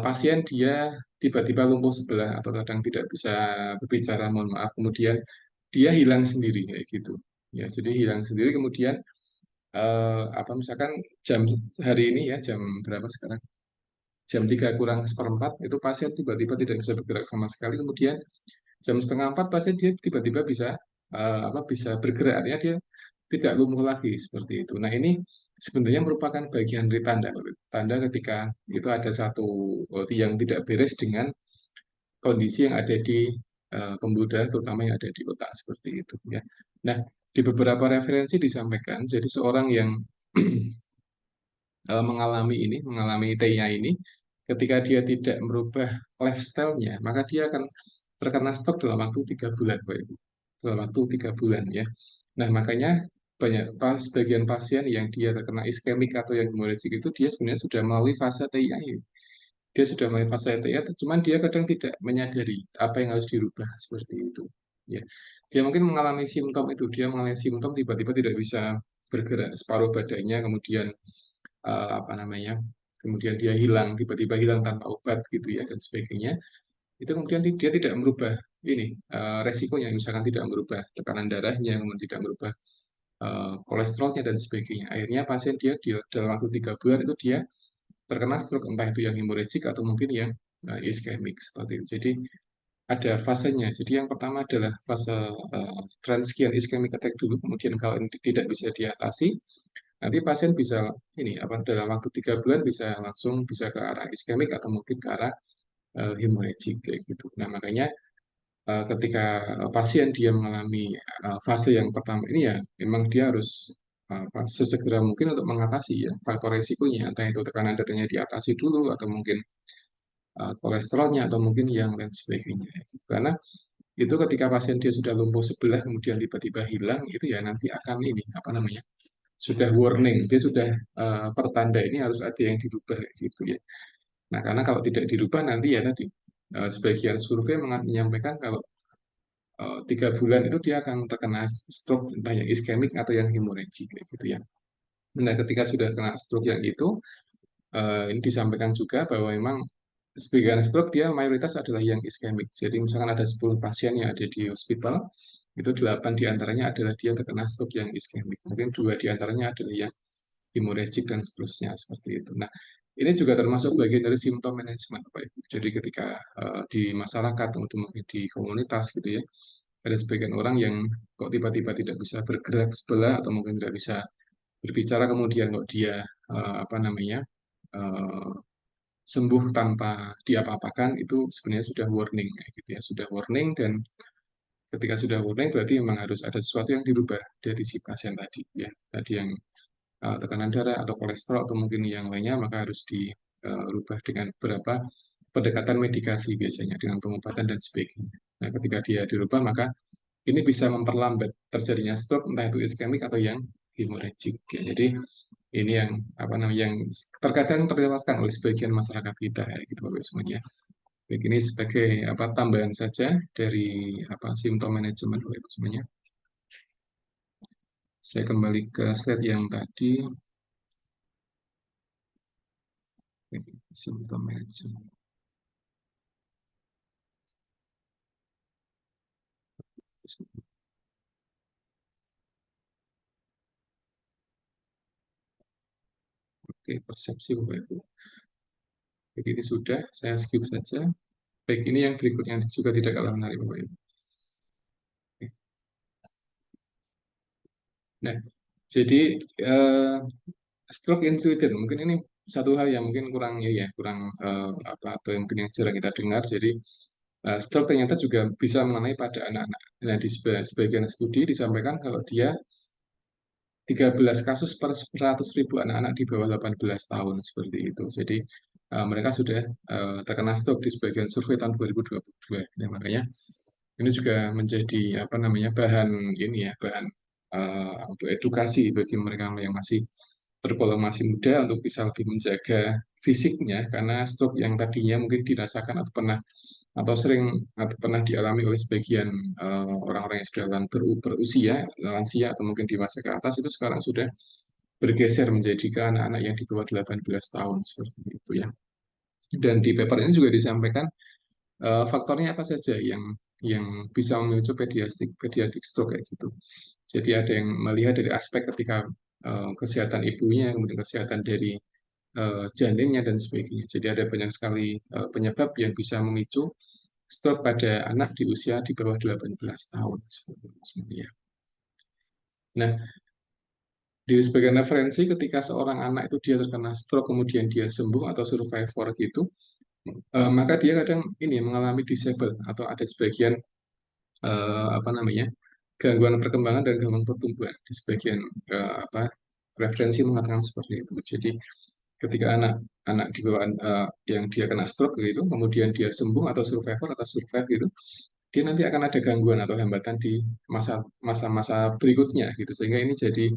pasien dia tiba-tiba lumpuh sebelah atau kadang tidak bisa berbicara, mohon maaf, kemudian dia hilang sendiri kayak gitu. Ya, jadi hilang sendiri kemudian apa misalkan jam hari ini ya jam berapa sekarang? Jam 3 kurang seperempat itu pasien tiba-tiba tidak bisa bergerak sama sekali, kemudian jam setengah 4 pasien dia tiba-tiba bisa apa bisa bergerak, artinya dia tidak lumpuh lagi seperti itu. Nah, ini sebenarnya merupakan bagian dari tanda ketika itu ada satu yang tidak beres dengan kondisi yang ada di pembuluh darah, terutama yang ada di otak seperti itu ya. Nah, di beberapa referensi disampaikan, jadi seorang yang mengalami TIA ini, ketika dia tidak merubah lifestyle-nya, maka dia akan terkena stroke dalam waktu 3 bulan, Pak Ibu. Dalam waktu 3 bulan ya. Nah, makanya sebagian pasien yang dia terkena iskemik atau yang hemorrhagic itu dia sebenarnya sudah melalui fase TIA ini. Dia sudah melalui fase TIA, cuman dia kadang tidak menyadari apa yang harus dirubah seperti itu. Ya, dia mungkin mengalami simptom itu, dia mengalami simptom tiba-tiba tidak bisa bergerak separuh badannya, kemudian apa namanya, kemudian dia hilang, tiba-tiba hilang tanpa obat gitu ya dan sebagainya. Itu kemudian dia tidak merubah ini resikonya, misalkan tidak merubah tekanan darahnya, kemudian tidak merubah kolesterolnya dan sebagainya. Akhirnya pasien dia dalam waktu 3 bulan itu dia terkena stroke, entah itu yang hemorrhagic atau mungkin yang iskemik seperti itu. Jadi ada fasenya. Jadi yang pertama adalah fase transient ischemic attack dulu, kemudian kalau ini tidak bisa diatasi, nanti pasien bisa ini apa dalam waktu 3 bulan bisa langsung bisa ke arah iskemik atau mungkin ke arah hemorrhagic kayak gitu. Nah, makanya ketika pasien dia mengalami fase yang pertama ini ya memang dia harus sesegera mungkin untuk mengatasi ya faktor resikonya, entah itu tekanan darahnya diatasi dulu atau mungkin kolesterolnya atau mungkin yang lain sebagainya gitu. Karena itu ketika pasien dia sudah lumpuh sebelah kemudian tiba-tiba hilang itu ya nanti akan ini apa namanya sudah warning, dia sudah pertanda ini harus ada yang dirubah gitu ya. Nah, karena kalau tidak dirubah nanti ya tadi sebagian survei menyampaikan kalau 3 bulan itu dia akan terkena stroke entah yang iskemik atau yang hemorrhagic kayak gitu ya. Nah, ketika sudah kena stroke yang itu, ini disampaikan juga bahwa memang sebagian stroke dia mayoritas adalah yang iskemik. Jadi misalkan ada 10 pasien yang ada di hospital, itu 8 diantaranya adalah dia terkena stroke yang iskemik. Mungkin 2 diantaranya adalah yang hemorrhagic dan seterusnya seperti itu. Nah, ini juga termasuk bagian dari simptom manajemen, Bapak Ibu. Jadi ketika di masyarakat atau mungkin di komunitas gitu ya, ada sebagian orang yang kok tiba-tiba tidak bisa bergerak sebelah atau mungkin tidak bisa berbicara, kemudian kok dia apa namanya eh, sembuh tanpa diapa-apakan, itu sebenarnya sudah warning kayak gitu ya, sudah warning. Dan ketika sudah warning berarti memang harus ada sesuatu yang dirubah dari si pasien tadi ya, tadi yang tekanan darah atau kolesterol atau mungkin yang lainnya, maka harus dirubah dengan beberapa pendekatan medikasi biasanya dengan pengobatan dan sebagainya. Nah, ketika dia dirubah maka ini bisa memperlambat terjadinya stroke entah itu iskemik atau yang hemorrhagic. Ya, jadi ini yang apa namanya yang terkadang terlewatkan oleh sebagian masyarakat kita ya, gitu Bapak Ibu semuanya. Baik, ini sebagai apa tambahan saja dari apa simptom manajemen Bapak Ibu semuanya. Saya kembali ke slide yang tadi. Simptom manajemen. Oke, persepsi Bapak Ibu. Jadi ini sudah, saya skip saja. Baik, ini yang berikutnya juga tidak kalah menarik Bapak Ibu. Oke. Nah, jadi eh, stroke incident mungkin ini satu hal yang mungkin kurang ya, kurang apa atau yang mungkin yang jarang kita dengar. Jadi stroke ternyata juga bisa mengenai pada anak-anak. Nah, di sebagian studi disampaikan kalau dia 13 kasus per 100.000 anak-anak di bawah 18 tahun seperti itu. Jadi mereka sudah terkena stroke di sebagian survei tahun 2022. Nah, makanya ini juga menjadi apa namanya bahan ini ya, bahan untuk edukasi bagi mereka yang masih tergolong masih muda untuk bisa lebih menjaga fisiknya, karena stroke yang tadinya mungkin dirasakan atau pernah atau sering atau pernah dialami oleh sebagian orang-orang yang sudah berusia lansia atau mungkin di masa ke atas, itu sekarang sudah bergeser menjadi ke anak-anak yang di bawah 18 tahun seperti itu ya. Dan di paper ini juga disampaikan faktornya apa saja yang bisa memicu pediatric stroke kayak gitu. Jadi ada yang melihat dari aspek ketika kesehatan ibunya, kemudian kesehatan dari janinnya dan sebagainya. Jadi ada banyak sekali penyebab yang bisa memicu stroke pada anak di usia di bawah 18 tahun seperti itu ya. Nah, di sebagai referensi ketika seorang anak itu dia terkena stroke kemudian dia sembuh atau survivor gitu, maka dia kadang ini mengalami disable atau ada sebagian apa namanya gangguan perkembangan dan gangguan pertumbuhan di sebagian apa referensi mengatakan seperti itu. Jadi ketika anak di bawah yang dia kena stroke gitu, kemudian dia sembuh atau survivor atau survive gitu, dia nanti akan ada gangguan atau hambatan di masa-masa berikutnya gitu. Sehingga ini jadi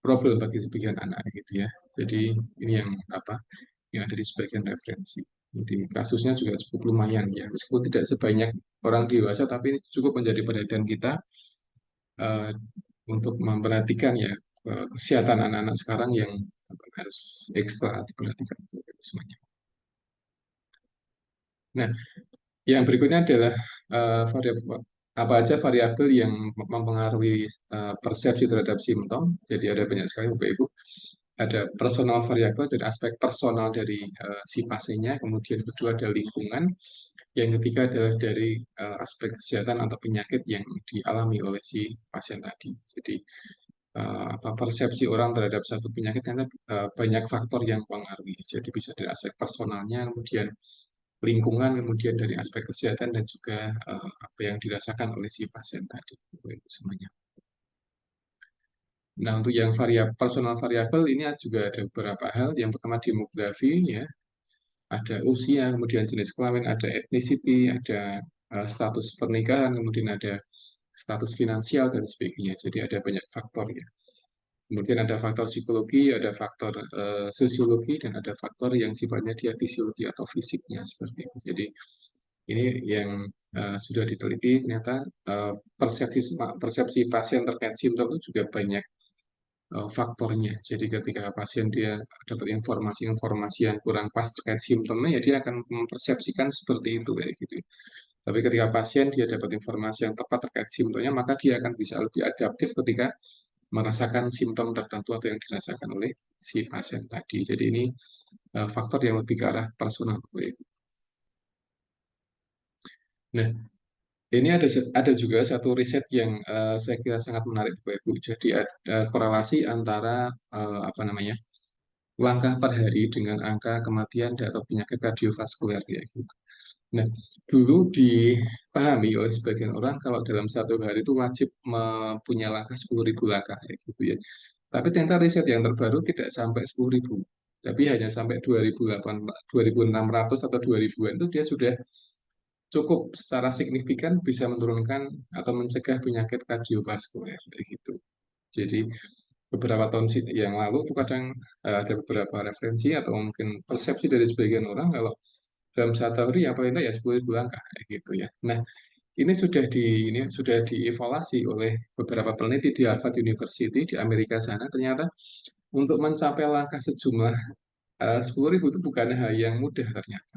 problem bagi sebagian anak gitu ya. Jadi ini yang apa yang ada di sebagian referensi. Jadi kasusnya juga cukup lumayan ya, meskipun tidak sebanyak orang dewasa, tapi ini cukup menjadi perhatian kita eh, untuk memperhatikan ya kesehatan anak-anak sekarang yang harus ekstra diperhatikan semuanya. Nah, yang berikutnya adalah variabel apa aja variabel yang mempengaruhi persepsi terhadap simptom. Jadi ada banyak sekali Bapak Ibu. Ada personal variabel dari aspek personal dari si pasiennya, kemudian kedua ada lingkungan, yang ketiga adalah dari aspek kesehatan atau penyakit yang dialami oleh si pasien tadi. Jadi apa persepsi orang terhadap satu penyakit ternyata banyak faktor yang mempengaruhi. Jadi bisa dari aspek personalnya, kemudian lingkungan, kemudian dari aspek kesehatan dan juga apa yang dirasakan oleh si pasien tadi. Itu semuanya. Nah, untuk yang personal variabel ini juga ada beberapa hal. Yang pertama demografi, ya, ada usia, kemudian jenis kelamin, ada ethnicity, ada status pernikahan, kemudian ada status finansial dan sebagainya. Jadi ada banyak faktor ya. Kemudian ada faktor psikologi, ada faktor sosiologi, dan ada faktor yang sifatnya dia fisiologi atau fisiknya seperti itu. Jadi ini yang sudah diteliti ternyata persepsi persepsi pasien terkait simptom itu juga banyak faktornya. Jadi ketika pasien dia dapat informasi-informasi yang kurang pas terkait simptomnya, ya dia akan mempersepsikan seperti itu kayak gitu. Tapi ketika pasien dia dapat informasi yang tepat terkait simptomnya, maka dia akan bisa lebih adaptif ketika merasakan simptom tertentu atau yang dirasakan oleh si pasien tadi. Jadi ini faktor yang lebih ke arah personal. Nah, ini ada juga satu riset yang saya kira sangat menarik Bapak Ibu. Jadi ada korelasi antara apa namanya langkah per hari dengan angka kematian atau penyakit kardiovaskuler ya gitu. Nah, dulu dipahami oleh sebagian orang kalau dalam satu hari itu wajib mempunyai langkah 10.000 langkah ya gitu ya. Tapi ternyata riset yang terbaru tidak sampai 10.000, tapi hanya sampai 2.800, 2.600 atau 2.000-an itu dia sudah cukup secara signifikan bisa menurunkan atau mencegah penyakit kardiovaskuler kayak gitu. Jadi beberapa tahun yang lalu tuh kadang ada beberapa referensi atau mungkin persepsi dari sebagian orang kalau dalam satu hari yang paling tidak ya 10.000 langkah kayak gitu ya. Nah, ini sudah dievaluasi oleh beberapa peneliti di Harvard University di Amerika sana. Ternyata untuk mencapai langkah sejumlah 10.000 itu bukan hal yang mudah ternyata.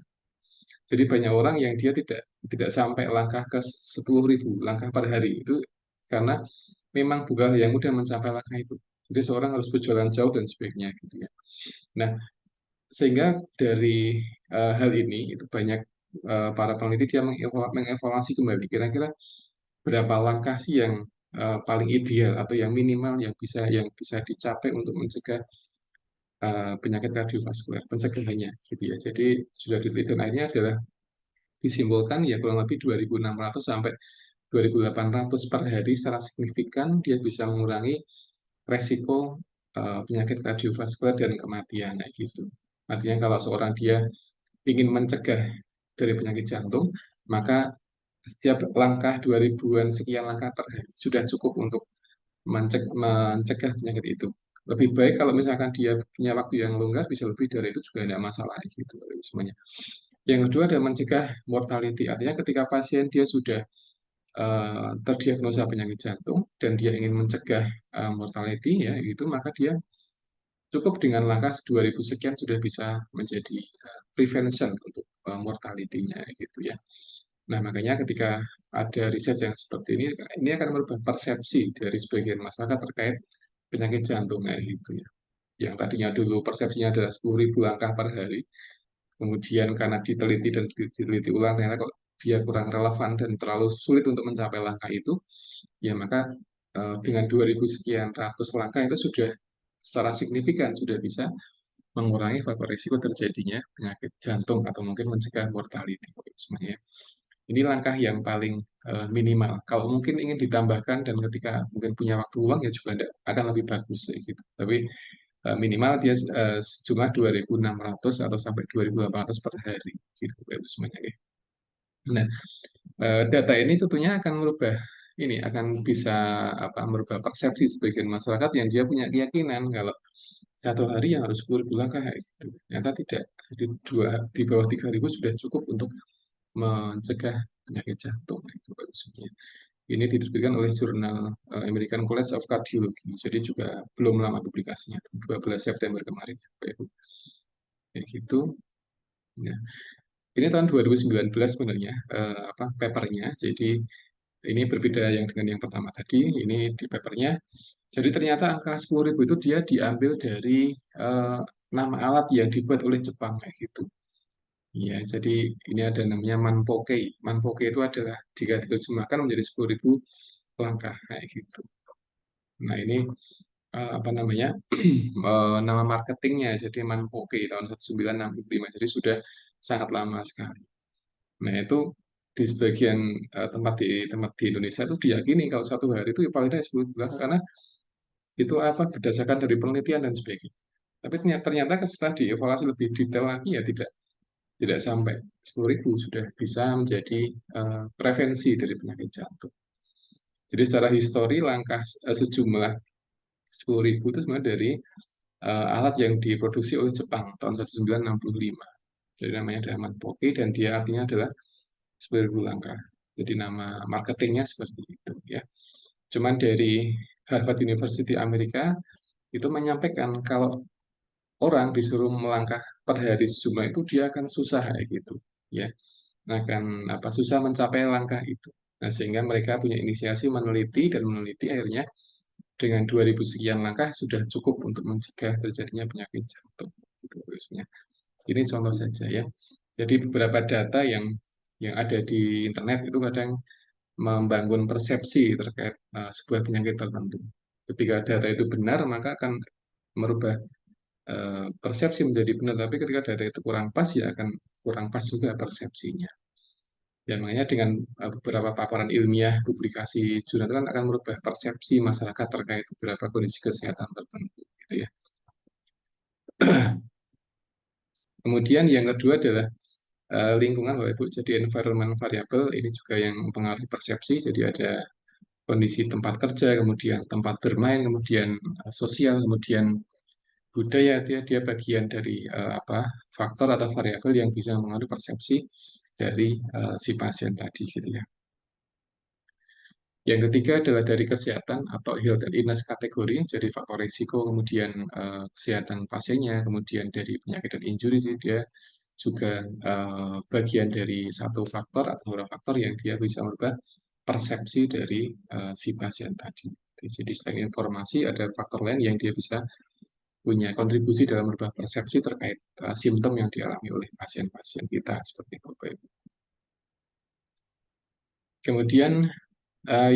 Jadi banyak orang yang dia tidak sampai langkah ke 10.000 langkah per hari itu karena memang bukan hal yang mudah mencapai langkah itu. Jadi seorang harus berjalan jauh dan sebagainya gitu ya. Nah, sehingga dari hal ini itu banyak para peneliti dia mengevaluasi kembali kira-kira berapa langkah sih yang paling ideal atau yang minimal yang bisa dicapai untuk mencegah penyakit kardiovaskuler, pencegahannya gitu ya. Jadi sudah diteliti dan akhirnya adalah disimpulkan ya kurang lebih 2.600 sampai 2.800 per hari secara signifikan dia bisa mengurangi resiko penyakit kardiovaskuler dan kematian kayak gitu. Artinya kalau seorang dia ingin mencegah dari penyakit jantung, maka setiap langkah 2.000-an sekian langkah per hari sudah cukup untuk mencegah penyakit itu. Lebih baik kalau misalkan dia punya waktu yang longgar, bisa lebih dari itu juga tidak masalah gitu semuanya. Yang kedua adalah mencegah mortality. Artinya ketika pasien dia sudah terdiagnosa penyakit jantung dan dia ingin mencegah mortality ya itu maka dia cukup dengan langkah 2.000 sekian sudah bisa menjadi prevention untuk mortality-nya gitu ya. Nah, makanya ketika ada riset yang seperti ini akan merubah persepsi dari sebagian masyarakat terkait penyakit jantung kayak gitu ya. Yang tadinya dulu persepsinya adalah 10.000 langkah per hari, kemudian karena diteliti dan diteliti ulang ternyata kok dia kurang relevan dan terlalu sulit untuk mencapai langkah itu, ya maka dengan 2.000 sekian ratus langkah itu sudah secara signifikan sudah bisa mengurangi faktor risiko terjadinya penyakit jantung atau mungkin mencegah mortality sebenarnya. Ini langkah yang paling minimal. Kalau mungkin ingin ditambahkan dan ketika mungkin punya waktu luang ya juga akan lebih bagus gitu. Tapi minimal dia sejumlah 2.600 atau sampai 2.800 per hari gitu semuanya ya. Nah, data ini tentunya akan merubah ini akan bisa merubah persepsi sebagian masyarakat yang dia punya keyakinan kalau satu hari yang harus 10.000 langkah gitu. Ternyata tidak. Di bawah 3.000 sudah cukup untuk mencegah penyakit jantung itu bagusnya. Ini diterbitkan oleh jurnal American College of Cardiology. Jadi juga belum lama publikasinya, 12 September kemarin. Kayak gitu. Ya. Ini tahun 2019 sebenarnya papernya. Jadi ini berbeda yang dengan yang pertama tadi. Ini di papernya. Jadi ternyata angka 10.000 itu dia diambil dari nama alat yang dibuat oleh Jepang kayak gitu. Ya, jadi ini ada namanya manpoke. Manpoke itu adalah jika diterjemahkan menjadi 10.000 langkah kayak gitu. Nah, ini apa namanya? Nama marketingnya jadi manpoke tahun 1965. Jadi sudah sangat lama sekali. Nah, itu di sebagian tempat di Indonesia itu diyakini kalau satu hari itu ya paling tidak 10 bulan karena itu berdasarkan dari penelitian dan sebagainya. Tapi ternyata setelah dievaluasi lebih detail lagi ya tidak sampai 10.000 sudah bisa menjadi prevensi dari penyakit jantung. Jadi secara histori langkah sejumlah 10.000 itu sebenarnya dari alat yang diproduksi oleh Jepang tahun 1965. Jadi namanya adalah Manpoke dan dia artinya adalah 10.000 langkah. Jadi nama marketingnya seperti itu ya. Cuman dari Harvard University Amerika itu menyampaikan kalau orang disuruh melangkah per hari sejumlah itu dia akan susah kayak gitu ya. Akan susah mencapai langkah itu. Nah, sehingga mereka punya inisiasi meneliti akhirnya dengan 2.000 sekian langkah sudah cukup untuk mencegah terjadinya penyakit jantung. Gitu, ini contoh saja ya. Jadi beberapa data yang ada di internet itu kadang membangun persepsi terkait sebuah penyakit tertentu. Ketika data itu benar, maka akan merubah persepsi menjadi benar. Tapi ketika data itu kurang pas, ya akan kurang pas juga persepsinya. Ya, makanya dengan beberapa paparan ilmiah, publikasi jurnal itu kan akan merubah persepsi masyarakat terkait beberapa kondisi kesehatan tertentu. Gitu ya. Kemudian yang kedua adalah lingkungan, Bapak Ibu. Jadi environment variable ini juga yang mempengaruhi persepsi. Jadi ada kondisi tempat kerja, kemudian tempat bermain, kemudian sosial, kemudian budaya. Dia bagian dari faktor atau variabel yang bisa mempengaruhi persepsi dari si pasien tadi, gitu ya. Yang ketiga adalah dari kesehatan atau health and illness kategori, jadi faktor risiko, kemudian kesehatan pasiennya, kemudian dari penyakit dan injury, dia juga bagian dari satu faktor atau beberapa faktor yang dia bisa merubah persepsi dari si pasien tadi. Jadi selain informasi, ada faktor lain yang dia bisa punya kontribusi dalam merubah persepsi terkait simptom yang dialami oleh pasien-pasien kita seperti itu. Kemudian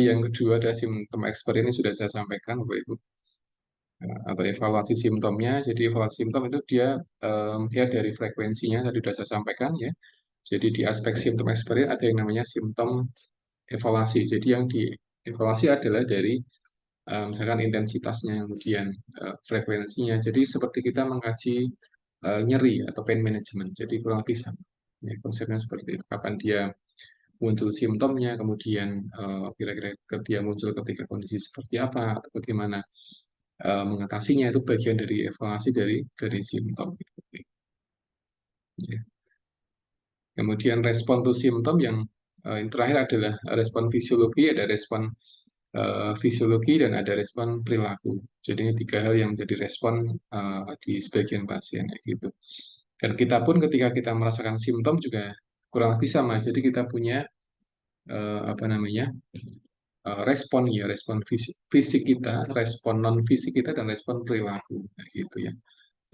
yang kedua ada simptom expert ini sudah saya sampaikan, Bapak Ibu, atau evaluasi simptomnya. Jadi evaluasi simptom itu dia lihat dari frekuensinya, tadi sudah saya sampaikan ya. Jadi di aspek simptom expert ada yang namanya simptom evaluasi. Jadi yang dievaluasi adalah dari misalkan intensitasnya, kemudian frekuensinya. Jadi seperti kita mengkaji nyeri atau pain management. Jadi kurang lebih sama. Ya, konsepnya seperti itu. Kapan dia muncul simptomnya, kemudian kira-kira dia muncul ketika kondisi seperti apa, atau bagaimana mengatasinya, itu bagian dari evaluasi dari simptom. Ya. Kemudian respon to simptom yang terakhir adalah respon fisiologi, ada respon fisiologi dan ada respon perilaku. Jadi ini tiga hal yang menjadi respon di sebagian pasien gitu. Dan kita pun ketika kita merasakan simptom juga kurang lebih sama. Jadi kita punya respon ya, respon fisik kita, respon non fisik kita dan respon perilaku gitu ya.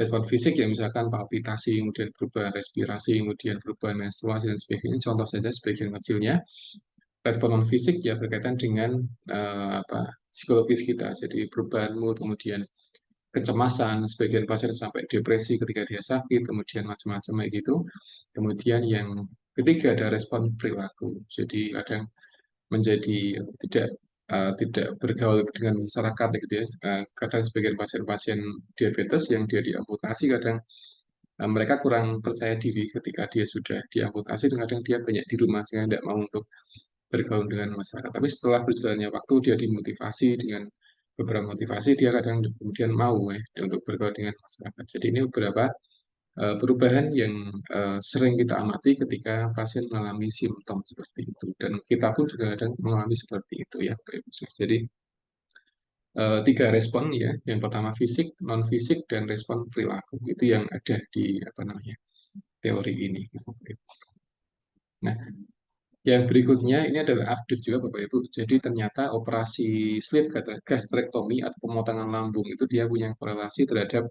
Respon fisik ya misalkan palpitasi, kemudian perubahan respirasi, kemudian perubahan menstruasi dan sebagainya. Contoh saja sebagian kecilnya. Respon non fisik ya berkaitan dengan psikologis kita. Jadi perubahan mood, kemudian kecemasan, sebagian pasien sampai depresi ketika dia sakit, kemudian macam-macam kayak gitu. Kemudian yang ketiga ada respon perilaku. Jadi kadang menjadi tidak bergaul dengan masyarakat gitu ya. Kadang sebagian pasien-pasien diabetes yang dia diamputasi kadang mereka kurang percaya diri ketika dia sudah diamputasi dan kadang dia banyak di rumah sehingga tidak mau untuk bergaul dengan masyarakat. Tapi setelah berjalannya waktu dia dimotivasi dengan beberapa motivasi dia kadang kemudian mau untuk bergaul dengan masyarakat. Jadi ini beberapa perubahan yang sering kita amati ketika pasien mengalami simptom seperti itu dan kita pun juga kadang mengalami seperti itu ya Bapak Ibu. Jadi tiga respon ya, yang pertama fisik, non fisik dan respon perilaku itu yang ada di apa namanya teori ini. Nah, yang berikutnya ini adalah update juga Bapak Ibu. Jadi ternyata operasi sleeve gastrectomy atau pemotongan lambung itu dia punya korelasi terhadap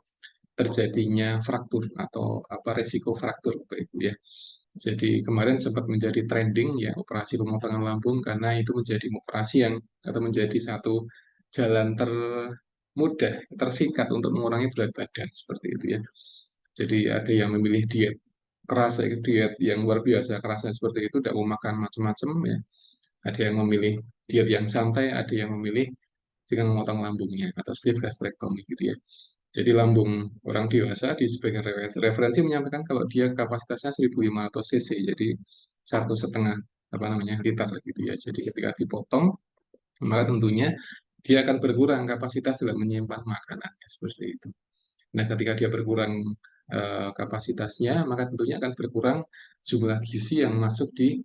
terjadinya fraktur atau apa resiko fraktur Bapak Ibu ya. Jadi kemarin sempat menjadi trending ya operasi pemotongan lambung karena itu menjadi operasi yang atau menjadi satu jalan termudah, tersingkat untuk mengurangi berat badan seperti itu ya. Jadi ada yang memilih diet keras, diet yang luar biasa kerasnya seperti itu, tidak mau makan macam-macam ya. Ada yang memilih diet yang santai, ada yang memilih dengan memotong lambungnya atau sleeve gastrectomy gitu ya. Jadi lambung orang dewasa di sebagian referensi menyampaikan kalau dia kapasitasnya 1.500 cc, jadi 1,5 apa namanya liter gitu ya. Jadi ketika dipotong, maka tentunya dia akan berkurang kapasitas dalam menyimpan makanan seperti itu. Nah, ketika dia berkurang kapasitasnya, maka tentunya akan berkurang jumlah gizi yang masuk di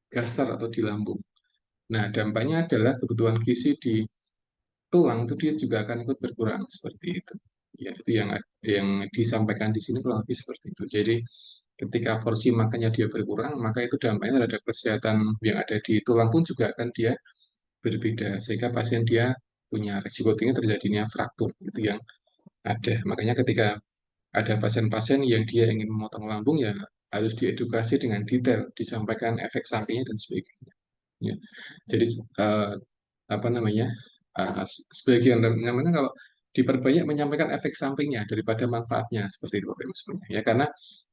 gaster atau di lambung. Nah, dampaknya adalah kebutuhan gizi di tulang itu dia juga akan ikut berkurang seperti itu. Ya, itu yang disampaikan di sini kurang lebih seperti itu. Jadi, ketika porsi makannya dia berkurang, maka itu dampaknya terhadap kesehatan yang ada di tulang pun juga akan dia berbeda. Sehingga pasien dia punya risiko tinggi terjadinya fraktur itu yang ada. Makanya ketika ada pasien-pasien yang dia ingin memotong lambung ya harus diedukasi dengan detail, disampaikan efek sampingnya dan sebagainya. Ya. Jadi eh, apa namanya sebagian namanya kalau diperbanyak menyampaikan efek sampingnya daripada manfaatnya seperti itu Bapak Ibu sebenarnya. Ya karena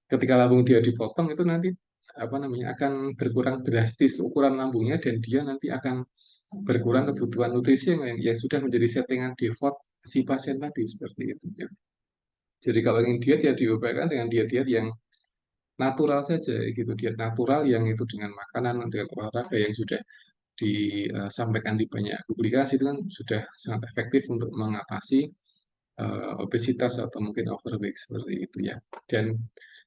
ketika lambung dia dipotong itu nanti apa namanya akan berkurang drastis ukuran lambungnya dan dia nanti akan berkurang kebutuhan nutrisi yang sudah menjadi settingan default si pasien tadi seperti itu ya. Jadi kalau ingin diet ya diupayakan dengan diet-diet yang natural saja gitu, diet natural yang itu dengan makanan dengan olahraga yang sudah disampaikan di banyak publikasi itu kan sudah sangat efektif untuk mengatasi obesitas atau mungkin overweight seperti itu ya. Dan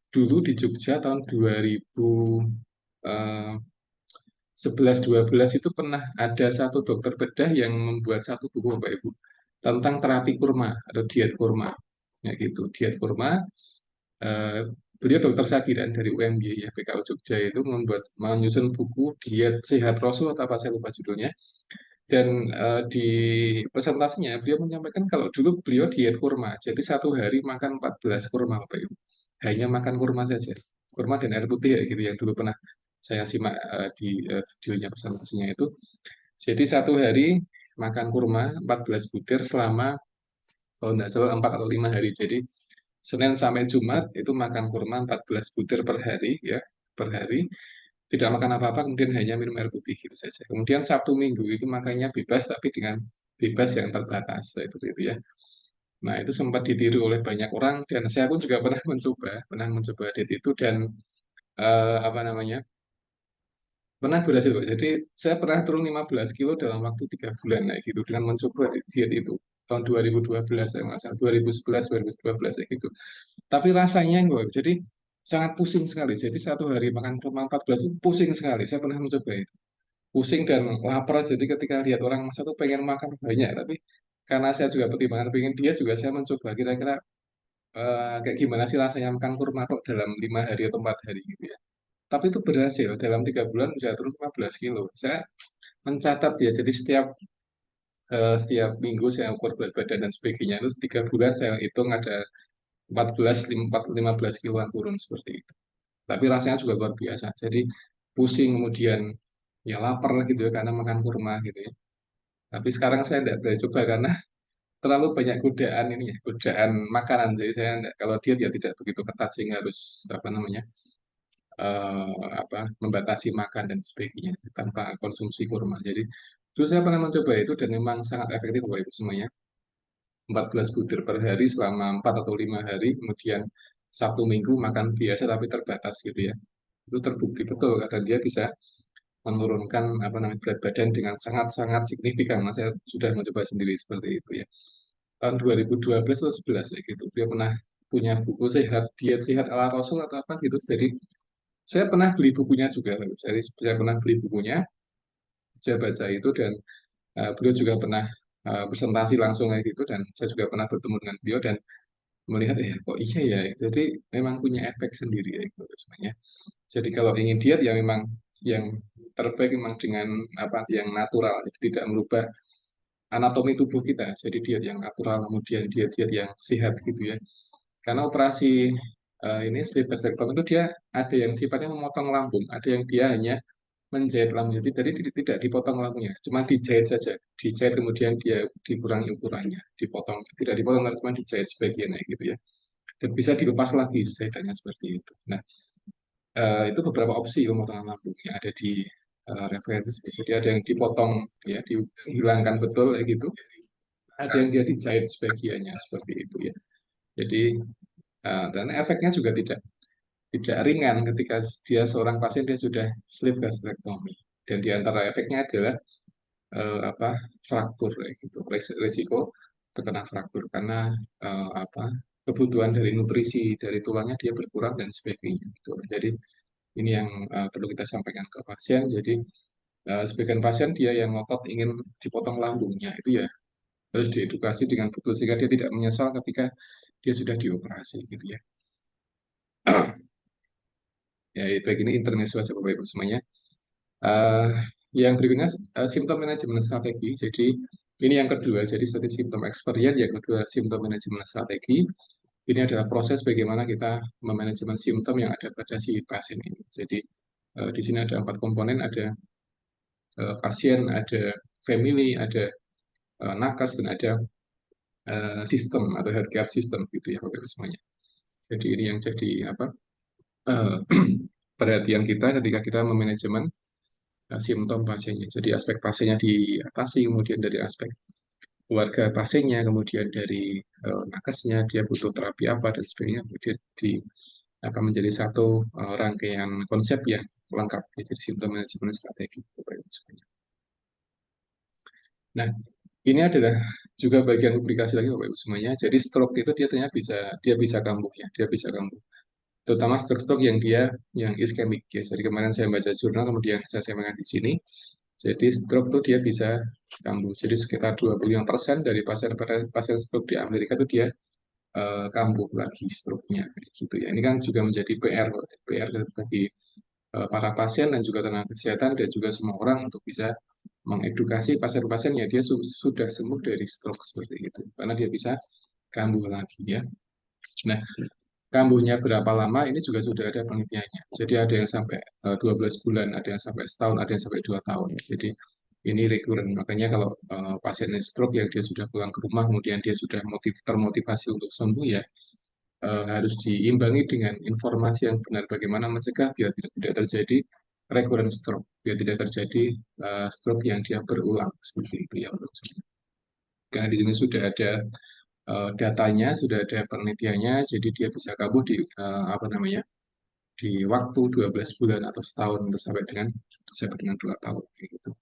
dulu di Jogja tahun 2011-12 itu pernah ada satu dokter bedah yang membuat satu buku Bapak Ibu tentang terapi kurma atau diet kurma. Ya gitu, diet kurma eh, beliau dokter Sagiran dari UMY ya PKU Jogja itu menyusun buku diet sehat Rasul atau apa saya lupa judulnya dan di presentasinya beliau menyampaikan kalau dulu beliau diet kurma jadi satu hari makan 14 kurma Bapak Ibu hanya makan kurma saja kurma dan air putih ya gitu yang dulu pernah saya simak di videonya presentasinya itu jadi satu hari makan kurma 14 butir selama kalau tidak salah 4 atau 5 hari jadi Senin sampai Jumat itu makan kurma 14 butir per hari ya, per hari. Tidak makan apa-apa, kemudian hanya minum air putih gitu saja. Kemudian Sabtu Minggu itu makannya bebas tapi dengan bebas yang terbatas seperti itu ya. Nah, itu sempat ditiru oleh banyak orang dan saya pun juga pernah mencoba diet itu dan apa namanya? Pernah berhasil, Pak. Jadi saya pernah turun 15 kilo dalam waktu 3 bulan kayak gitu dengan mencoba diet itu tahun 2012 saya nggak salah 2011 2012 kayak gitu. Tapi rasanya enggak. Jadi sangat pusing sekali. Jadi satu hari makan kurma 14 itu pusing sekali. Saya pernah mencoba itu. Pusing dan lapar. Jadi ketika lihat orang masa tuh pengen makan banyak. Tapi karena saya juga pertimbangan pengen dia juga saya mencoba kira-kira kayak gimana sih rasanya makan kurma kok dalam 5 hari atau 4 hari gitu ya. Tapi itu berhasil. Dalam 3 bulan bisa turun 15 kilo. Saya mencatat ya. Jadi setiap minggu saya ukur berat badan dan sebagainya. Terus 3 bulan saya hitung ada 14, 15 kiloan turun seperti itu. Tapi rasanya juga luar biasa. Jadi pusing kemudian ya lapar gitu ya karena makan kurma gitu ya. Tapi sekarang saya tidak berani coba karena terlalu banyak godaan ini ya, godaan makanan. Jadi saya kalau diet ya tidak begitu ketat sehingga harus apa namanya membatasi makan dan sebagainya tanpa konsumsi kurma. Jadi terus saya pernah mencoba itu dan memang sangat efektif Bapak Ibu semuanya. 14 butir per hari selama 4 atau 5 hari, kemudian Sabtu Minggu makan biasa tapi terbatas gitu ya. Itu terbukti betul karena dia bisa menurunkan berat badan dengan sangat-sangat signifikan. Nah, saya sudah mencoba sendiri seperti itu ya. Tahun 2012 atau 11 ya gitu. Dia pernah punya buku sehat, diet sehat ala Rasul atau apa gitu. Jadi saya pernah beli bukunya juga. Jadi saya pernah beli bukunya, saya baca itu dan beliau juga pernah presentasi langsung kayak gitu dan saya juga pernah bertemu dengan beliau dan melihat kok iya ya. Jadi memang punya efek sendiri ya gitu sebenarnya. Jadi kalau ingin diet ya memang yang terbaik memang dengan yang natural, jadi tidak merubah anatomi tubuh kita. Jadi diet yang natural, kemudian diet-diet yang sehat gitu ya. Karena operasi ini sleeve gastrectomy itu dia ada yang sifatnya memotong lambung, ada yang dia hanya menjahit lambung. Jadi tadi tidak dipotong lambungnya, cuma dijahit saja. Dijahit kemudian dia dikurangi ukurannya, dipotong. Tidak dipotong, cuma dijahit sebagiannya gitu ya. Dan bisa dilepas lagi jahitannya seperti itu. Nah, itu beberapa opsi pemotongan lambung yang ada di referensi. Jadi ada yang dipotong, ya, dihilangkan betul, kayak gitu. Ada yang dia dijahit sebagiannya seperti itu ya. Jadi dan efeknya juga tidak tidak ringan ketika dia seorang pasien dia sudah sleeve gastrectomy. Dan di antara efeknya adalah fraktur, kayak gitu. Risiko terkena fraktur karena kebutuhan dari nutrisi dari tulangnya dia berkurang dan sebagainya. Gitu. Jadi ini yang perlu kita sampaikan ke pasien. Jadi sebagian pasien dia yang ngotot ingin dipotong lambungnya itu ya harus diedukasi dengan betul sehingga dia tidak menyesal ketika dia sudah dioperasi gitu ya. Ya, baik ini intermezzo saja Bapak Ibu semuanya. Eh, yang berikutnya simptom manajemen strategi. Jadi ini yang kedua. Jadi satu simptom experience, yang kedua simptom manajemen strategi. Ini adalah proses bagaimana kita memanajemen simptom yang ada pada si pasien ini. Jadi di sini ada 4 komponen, ada pasien, ada family, ada nakes, dan ada sistem atau healthcare system gitu ya Bapak Ibu semuanya. Jadi ini yang jadi eh, perhatian kita ketika kita memanajemen simptom pasiennya. Jadi aspek pasiennya diatasi, kemudian dari aspek keluarga pasiennya, kemudian dari nakesnya dia butuh terapi apa dan sebagainya, kemudian di akan menjadi satu rangkaian konsep yang lengkap. Jadi simptom manajemen strategi Bapak Ibu semuanya. Nah, ini adalah juga bagian publikasi lagi Bapak Ibu semuanya. Jadi stroke itu dia ternyata bisa kambuh ya, dia bisa kambuh. Terutama stroke-stroke yang yang iskemik ya. Jadi kemarin saya baca jurnal kemudian saya sampaikan di sini. Jadi stroke itu dia bisa kambuh. Jadi sekitar 25% dari pasien stroke di Amerika itu dia kambuh lagi stroke-nya gitu ya. Ini kan juga menjadi PR bagi para pasien dan juga tenaga kesehatan dan juga semua orang untuk bisa mengedukasi pasien-pasien ya dia sudah sembuh dari stroke seperti itu karena dia bisa kambuh lagi ya. Nah, kambuhnya berapa lama ini juga sudah ada penelitiannya. Jadi ada yang sampai 12 bulan, ada yang sampai setahun, ada yang sampai 2 tahun. Jadi ini recurrent. Makanya kalau pasien stroke yang dia sudah pulang ke rumah, kemudian dia sudah termotivasi untuk sembuh ya harus diimbangi dengan informasi yang benar bagaimana mencegah biar tidak terjadi recurrent stroke, biar tidak terjadi stroke yang dia berulang seperti itu ya. Karena di sini sudah ada datanya, sudah ada penelitiannya, jadi dia bisa kambuh di di waktu 12 bulan atau setahun untuk sampai dengan 2 tahun gitu.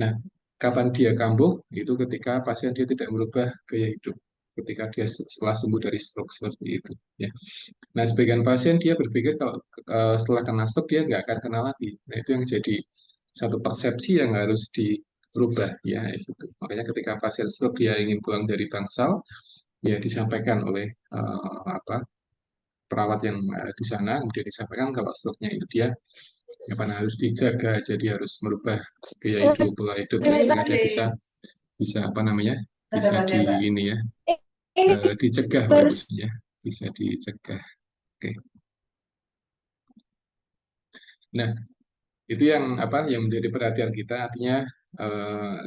Nah, kapan dia kambuh? Itu ketika pasien dia tidak merubah gaya hidup, ketika dia setelah sembuh dari stroke seperti itu. Ya. Nah, sebagian pasien dia berpikir kalau setelah kena stroke dia nggak akan kena lagi. Nah, itu yang jadi satu persepsi yang harus dirubah ya itu. Makanya ketika pasien stroke dia ingin pulang dari bangsal, ya disampaikan oleh perawat yang di sana, kemudian disampaikan kalau stroke-nya itu dia harus dijaga, jadi harus merubah gaya hidup, pola hidup, sehingga dia bisa bisa ini ya dicegah bagusnya, bisa dicegah. Oke. Nah, itu yang yang menjadi perhatian kita, artinya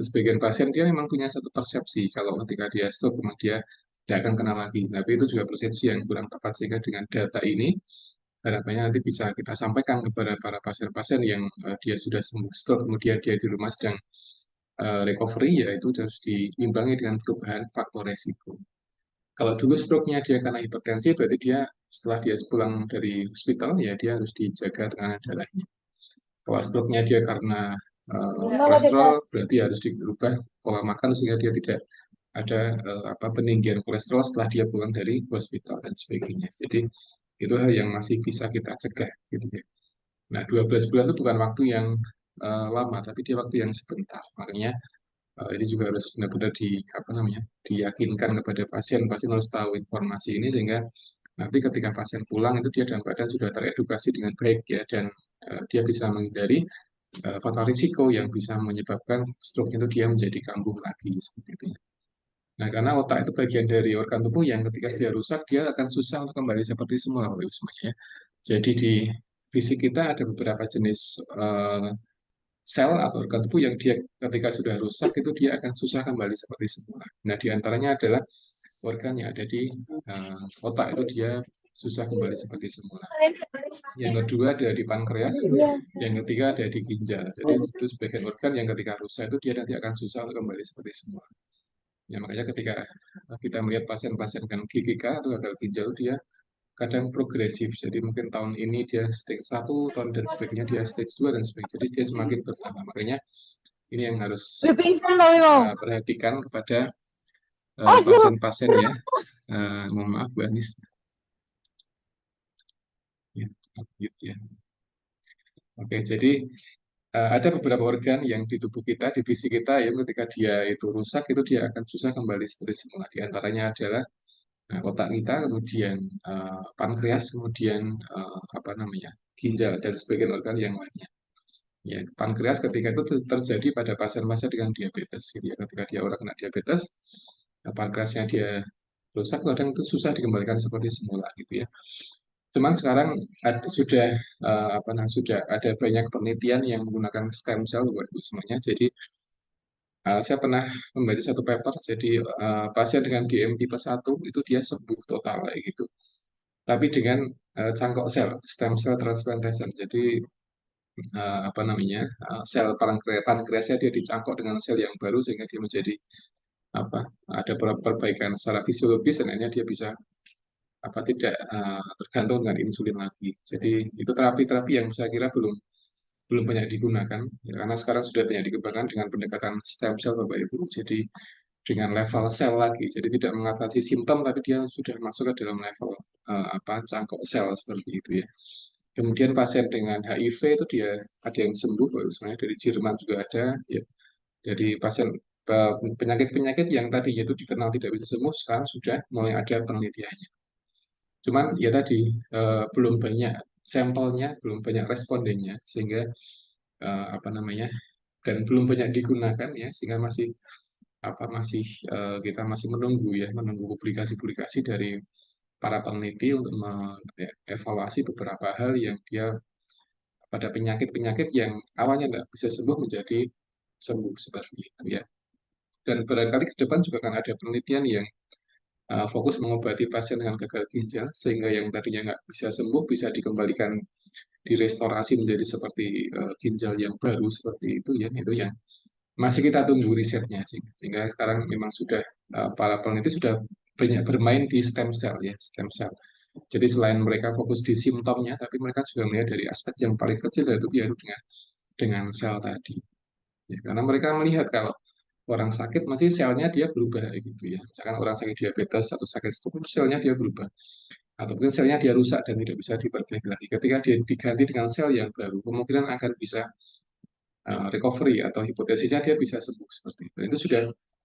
sebagian pasien dia memang punya satu persepsi kalau ketika dia stroke kemudian dia tidak akan kena lagi. Tapi itu juga persepsi yang kurang tepat sehingga dengan data ini harapannya nanti bisa kita sampaikan kepada para pasien-pasien yang dia sudah sembuh stroke kemudian dia di rumah sedang recovery, yaitu harus diimbangi dengan perubahan faktor resiko. Kalau dulu stroke-nya dia karena hipertensi, berarti dia setelah dia pulang dari hospital, ya dia harus dijaga tekanan darahnya. Kalau stroke-nya dia karena kolesterol, berarti harus dirubah pola makan sehingga dia tidak ada peninggian kolesterol setelah dia pulang dari hospital dan sebagainya. Jadi itu hal yang masih bisa kita cegah, gitu ya. Nah, 12 bulan itu bukan waktu yang lama, tapi dia waktu yang sebentar. Makanya ini juga harus benar-benar diyakinkan kepada pasien. Pasien harus tahu informasi ini sehingga nanti ketika pasien pulang itu dia dalam keadaan sudah teredukasi dengan baik ya, dan dia bisa menghindari faktor risiko yang bisa menyebabkan stroke itu dia menjadi kambuh lagi seperti itu. Nah, karena otak itu bagian dari organ tubuh yang ketika dia rusak dia akan susah untuk kembali seperti semula, Bapak Ibu semuanya, ya. Jadi di fisik kita ada beberapa jenis sel atau organ tubuh yang dia ketika sudah rusak itu dia akan susah kembali seperti semula. Nah, diantaranya adalah organ yang ada di otak itu dia susah kembali seperti semula. Yang kedua ada di pankreas, yang ketiga ada di ginjal. Jadi itu sebagian organ yang ketika rusak itu dia nanti akan susah untuk kembali seperti semula. Ya, makanya ketika kita melihat pasien-pasien dengan GGK atau gagal ginjal dia kadang progresif. Jadi mungkin tahun ini dia stage 1, tahun dan sebagainya dia stage 2 dan sebagainya. Jadi dia semakin bertambah. Makanya ini yang harus kita perhatikan kepada pasien-pasien ya. Mohon maaf, Bu Anis. Ya, gitu ya. Oke, jadi ada beberapa organ yang di tubuh kita, di fisik kita, yang ketika dia itu rusak, itu dia akan susah kembali seperti semula. Di antaranya adalah otak kita, kemudian pankreas, kemudian ginjal dan sebagian organ yang lainnya. Ya, pankreas ketika itu terjadi pada pasien-pasien dengan diabetes, gitu ya. Ketika dia orang kena diabetes, pankreasnya dia rusak, kadang itu susah dikembalikan seperti semula, gitu ya. Cuman sekarang sudah ada banyak penelitian yang menggunakan stem cell buat semuanya. Jadi saya pernah membaca satu paper, jadi pasien dengan DM tipe 1 itu dia sembuh total kayak gitu. Tapi dengan cangkok sel, stem cell transplantation. Jadi sel pankreasnya dia dicangkok dengan sel yang baru sehingga dia menjadi ada perbaikan secara fisiologis dan akhirnya dia bisa tidak tergantung dengan insulin lagi. Jadi itu terapi-terapi yang saya kira belum belum banyak digunakan ya, karena sekarang sudah banyak dikembangkan dengan pendekatan stem cell, Bapak Ibu. Jadi dengan level sel lagi. Jadi tidak mengatasi simptom tapi dia sudah masuk ke dalam level cangkok sel seperti itu ya. Kemudian pasien dengan HIV itu dia ada yang sembuh, sebenarnya dari Jerman juga ada ya. Jadi pasien penyakit-penyakit yang tadinya itu dikenal tidak bisa sembuh sekarang sudah mulai ada penelitiannya. Cuman ya tadi belum banyak sampelnya, belum banyak respondennya sehingga dan belum banyak digunakan ya sehingga masih kita masih menunggu publikasi-publikasi dari para peneliti untuk mengevaluasi beberapa hal yang dia pada penyakit-penyakit yang awalnya nggak bisa sembuh menjadi sembuh seperti itu ya. Dan barangkali ke depan juga akan ada penelitian yang fokus mengobati pasien dengan gagal ginjal sehingga yang tadinya nggak bisa sembuh bisa dikembalikan direstorasi menjadi seperti ginjal yang baru seperti itu ya. Itu yang masih kita tunggu risetnya sih. Sehingga sekarang memang sudah para peneliti sudah banyak bermain di stem cell ya, stem cell. Jadi selain mereka fokus di simptomnya, tapi mereka juga melihat dari aspek yang paling kecil yaitu yaitu dengan sel tadi. Ya, karena mereka melihat kalau orang sakit masih selnya dia berubah gitu ya. Misalkan orang sakit diabetes atau sakit stroke, selnya dia berubah. Atau mungkin selnya dia rusak dan tidak bisa diperbaiki lagi. Ketika dia diganti dengan sel yang baru, kemungkinan akan bisa recovery atau hipotesisnya dia bisa sembuh seperti itu. Itu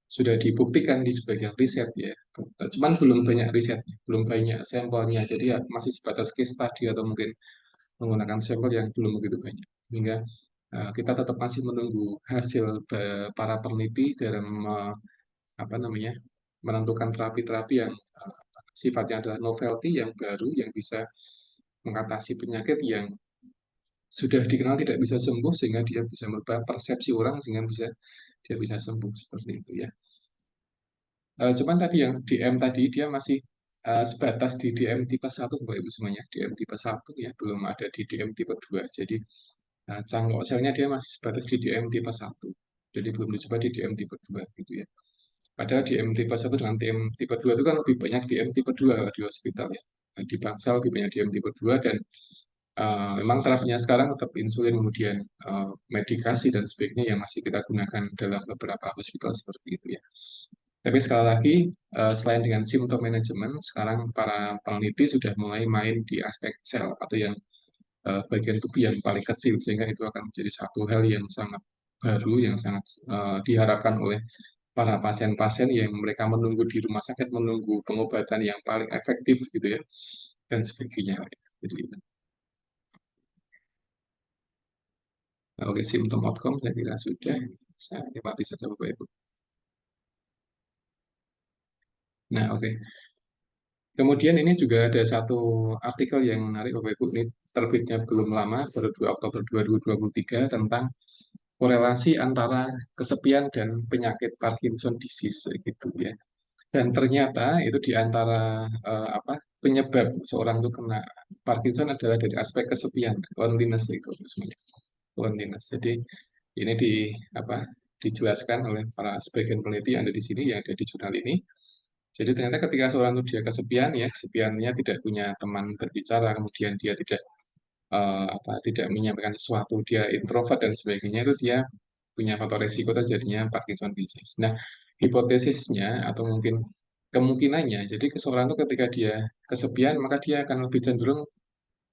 sudah dibuktikan di sebagian riset ya. Cuman belum banyak risetnya, belum banyak sampelnya. Jadi ya masih sebatas case study atau mungkin menggunakan sampel yang belum begitu banyak. Sehingga kita tetap masih menunggu hasil para peneliti dalam menentukan terapi-terapi yang sifatnya adalah novelty yang baru yang bisa mengatasi penyakit yang sudah dikenal tidak bisa sembuh sehingga dia bisa merubah persepsi orang sehingga dia bisa sembuh seperti itu ya. Cuman tadi yang DM tadi dia masih sebatas di DM tipe 1 Bapak Ibu semuanya. DM tipe 1 ya, belum ada di DM tipe 2. Jadi cangkok selnya dia masih sebatas di DM tipe 1. Jadi belum dicoba di DM tipe 2 gitu ya. Padahal DM tipe 1 dengan DM tipe 2 itu kan lebih banyak DM tipe 2 di hospital ya. Di Bangsal lebih banyak DM tipe 2 dan memang terapinya sekarang tetap insulin, kemudian medikasi dan sebagainya yang masih kita gunakan dalam beberapa hospital seperti itu ya. Tapi sekali lagi, selain dengan simptom manajemen, sekarang para peneliti sudah mulai main di aspek sel atau yang bagian tubuh yang paling kecil, sehingga itu akan menjadi satu hal yang sangat baru, yang sangat diharapkan oleh para pasien-pasien yang mereka menunggu di rumah sakit, menunggu pengobatan yang paling efektif gitu ya, dan sebagainya. Jadi itu. Nah, oke, simptom outcome saya kira sudah. Saya nikmati saja Bapak Ibu. Nah, oke. Kemudian ini juga ada satu artikel yang menarik Bapak Ibu, ini terbitnya belum lama, baru 2 Oktober 2023 tentang korelasi antara kesepian dan penyakit Parkinson disease gitu ya. Dan ternyata itu di antara penyebab seorang itu kena Parkinson adalah dari aspek kesepian, loneliness itu sebenarnya. Loneliness. Jadi ini dijelaskan oleh para sebagian peneliti yang ada di sini yang ada di jurnal ini. Jadi ternyata ketika seorang itu dia kesepian ya, kesepiannya tidak punya teman berbicara, kemudian dia tidak menyampaikan sesuatu, dia introvert dan sebagainya, itu dia punya faktor resiko terjadinya Parkinson disease. Nah, hipotesisnya atau mungkin kemungkinannya, jadi seseorang itu ketika dia kesepian, maka dia akan lebih cenderung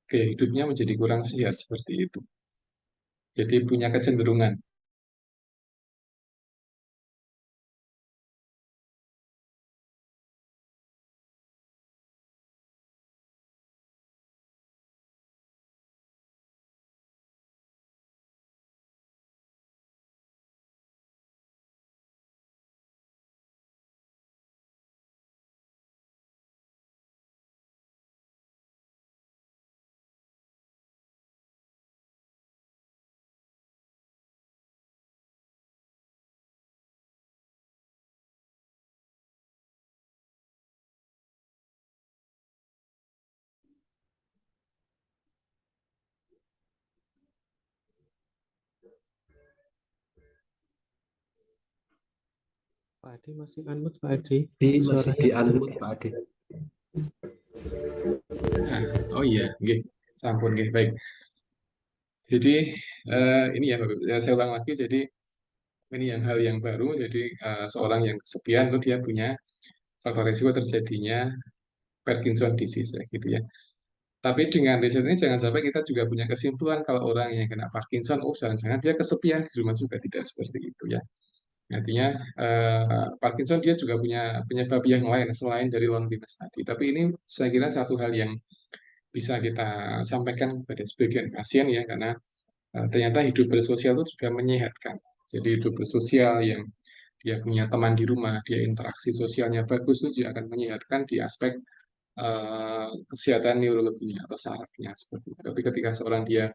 gaya hidupnya menjadi kurang sehat seperti itu. Jadi punya kecenderungan. Pak Adi masih unmute Pak Adi. Masih di unmute Pak Adi. Oh iya, nggih. Sampun nggih, baik. Jadi ini ya, Bapak, saya ulang lagi. Jadi ini yang hal yang baru. Jadi seorang yang kesepian itu dia punya faktor risiko terjadinya Parkinson disease ya, gitu ya. Tapi dengan riset ini jangan sampai kita juga punya kesimpulan kalau orang yang kena Parkinson, oh jangan-jangan dia kesepian di rumah juga, tidak seperti itu ya. Artinya Parkinson dia juga punya penyebab yang lain selain dari loneliness tadi. Tapi ini saya kira satu hal yang bisa kita sampaikan kepada sebagian pasien ya, karena ternyata hidup bersosial itu juga menyehatkan. Jadi hidup bersosial yang dia punya teman di rumah, dia interaksi sosialnya bagus itu juga akan menyehatkan di aspek kesehatan neurologinya atau sarafnya seperti itu. Tapi ketika seorang dia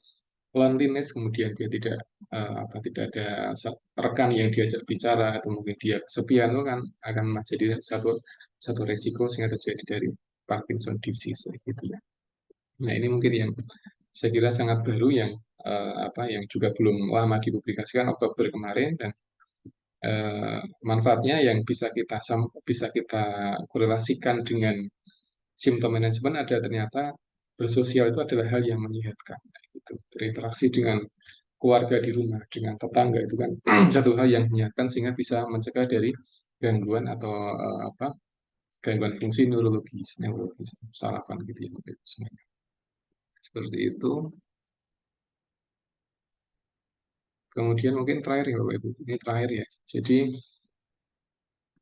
loneliness, kemudian dia tidak ada rekan yang diajak bicara atau mungkin dia kesepian, itu kan akan menjadi satu resiko sehingga terjadi dari Parkinson disease gitu ya. Nah, ini mungkin yang saya kira sangat baru yang juga belum lama dipublikasikan Oktober kemarin dan manfaatnya yang bisa kita korelasikan dengan simptom manajemen ada ternyata bersosial itu adalah hal yang menyehatkan. Gitu. Berinteraksi dengan keluarga di rumah, dengan tetangga itu kan satu hal yang menyehatkan sehingga bisa mencegah dari gangguan atau gangguan fungsi neurologis, sarafan gitu ya, semuanya. Seperti itu. Kemudian mungkin terakhir ya Bapak Ibu, ini terakhir ya. Jadi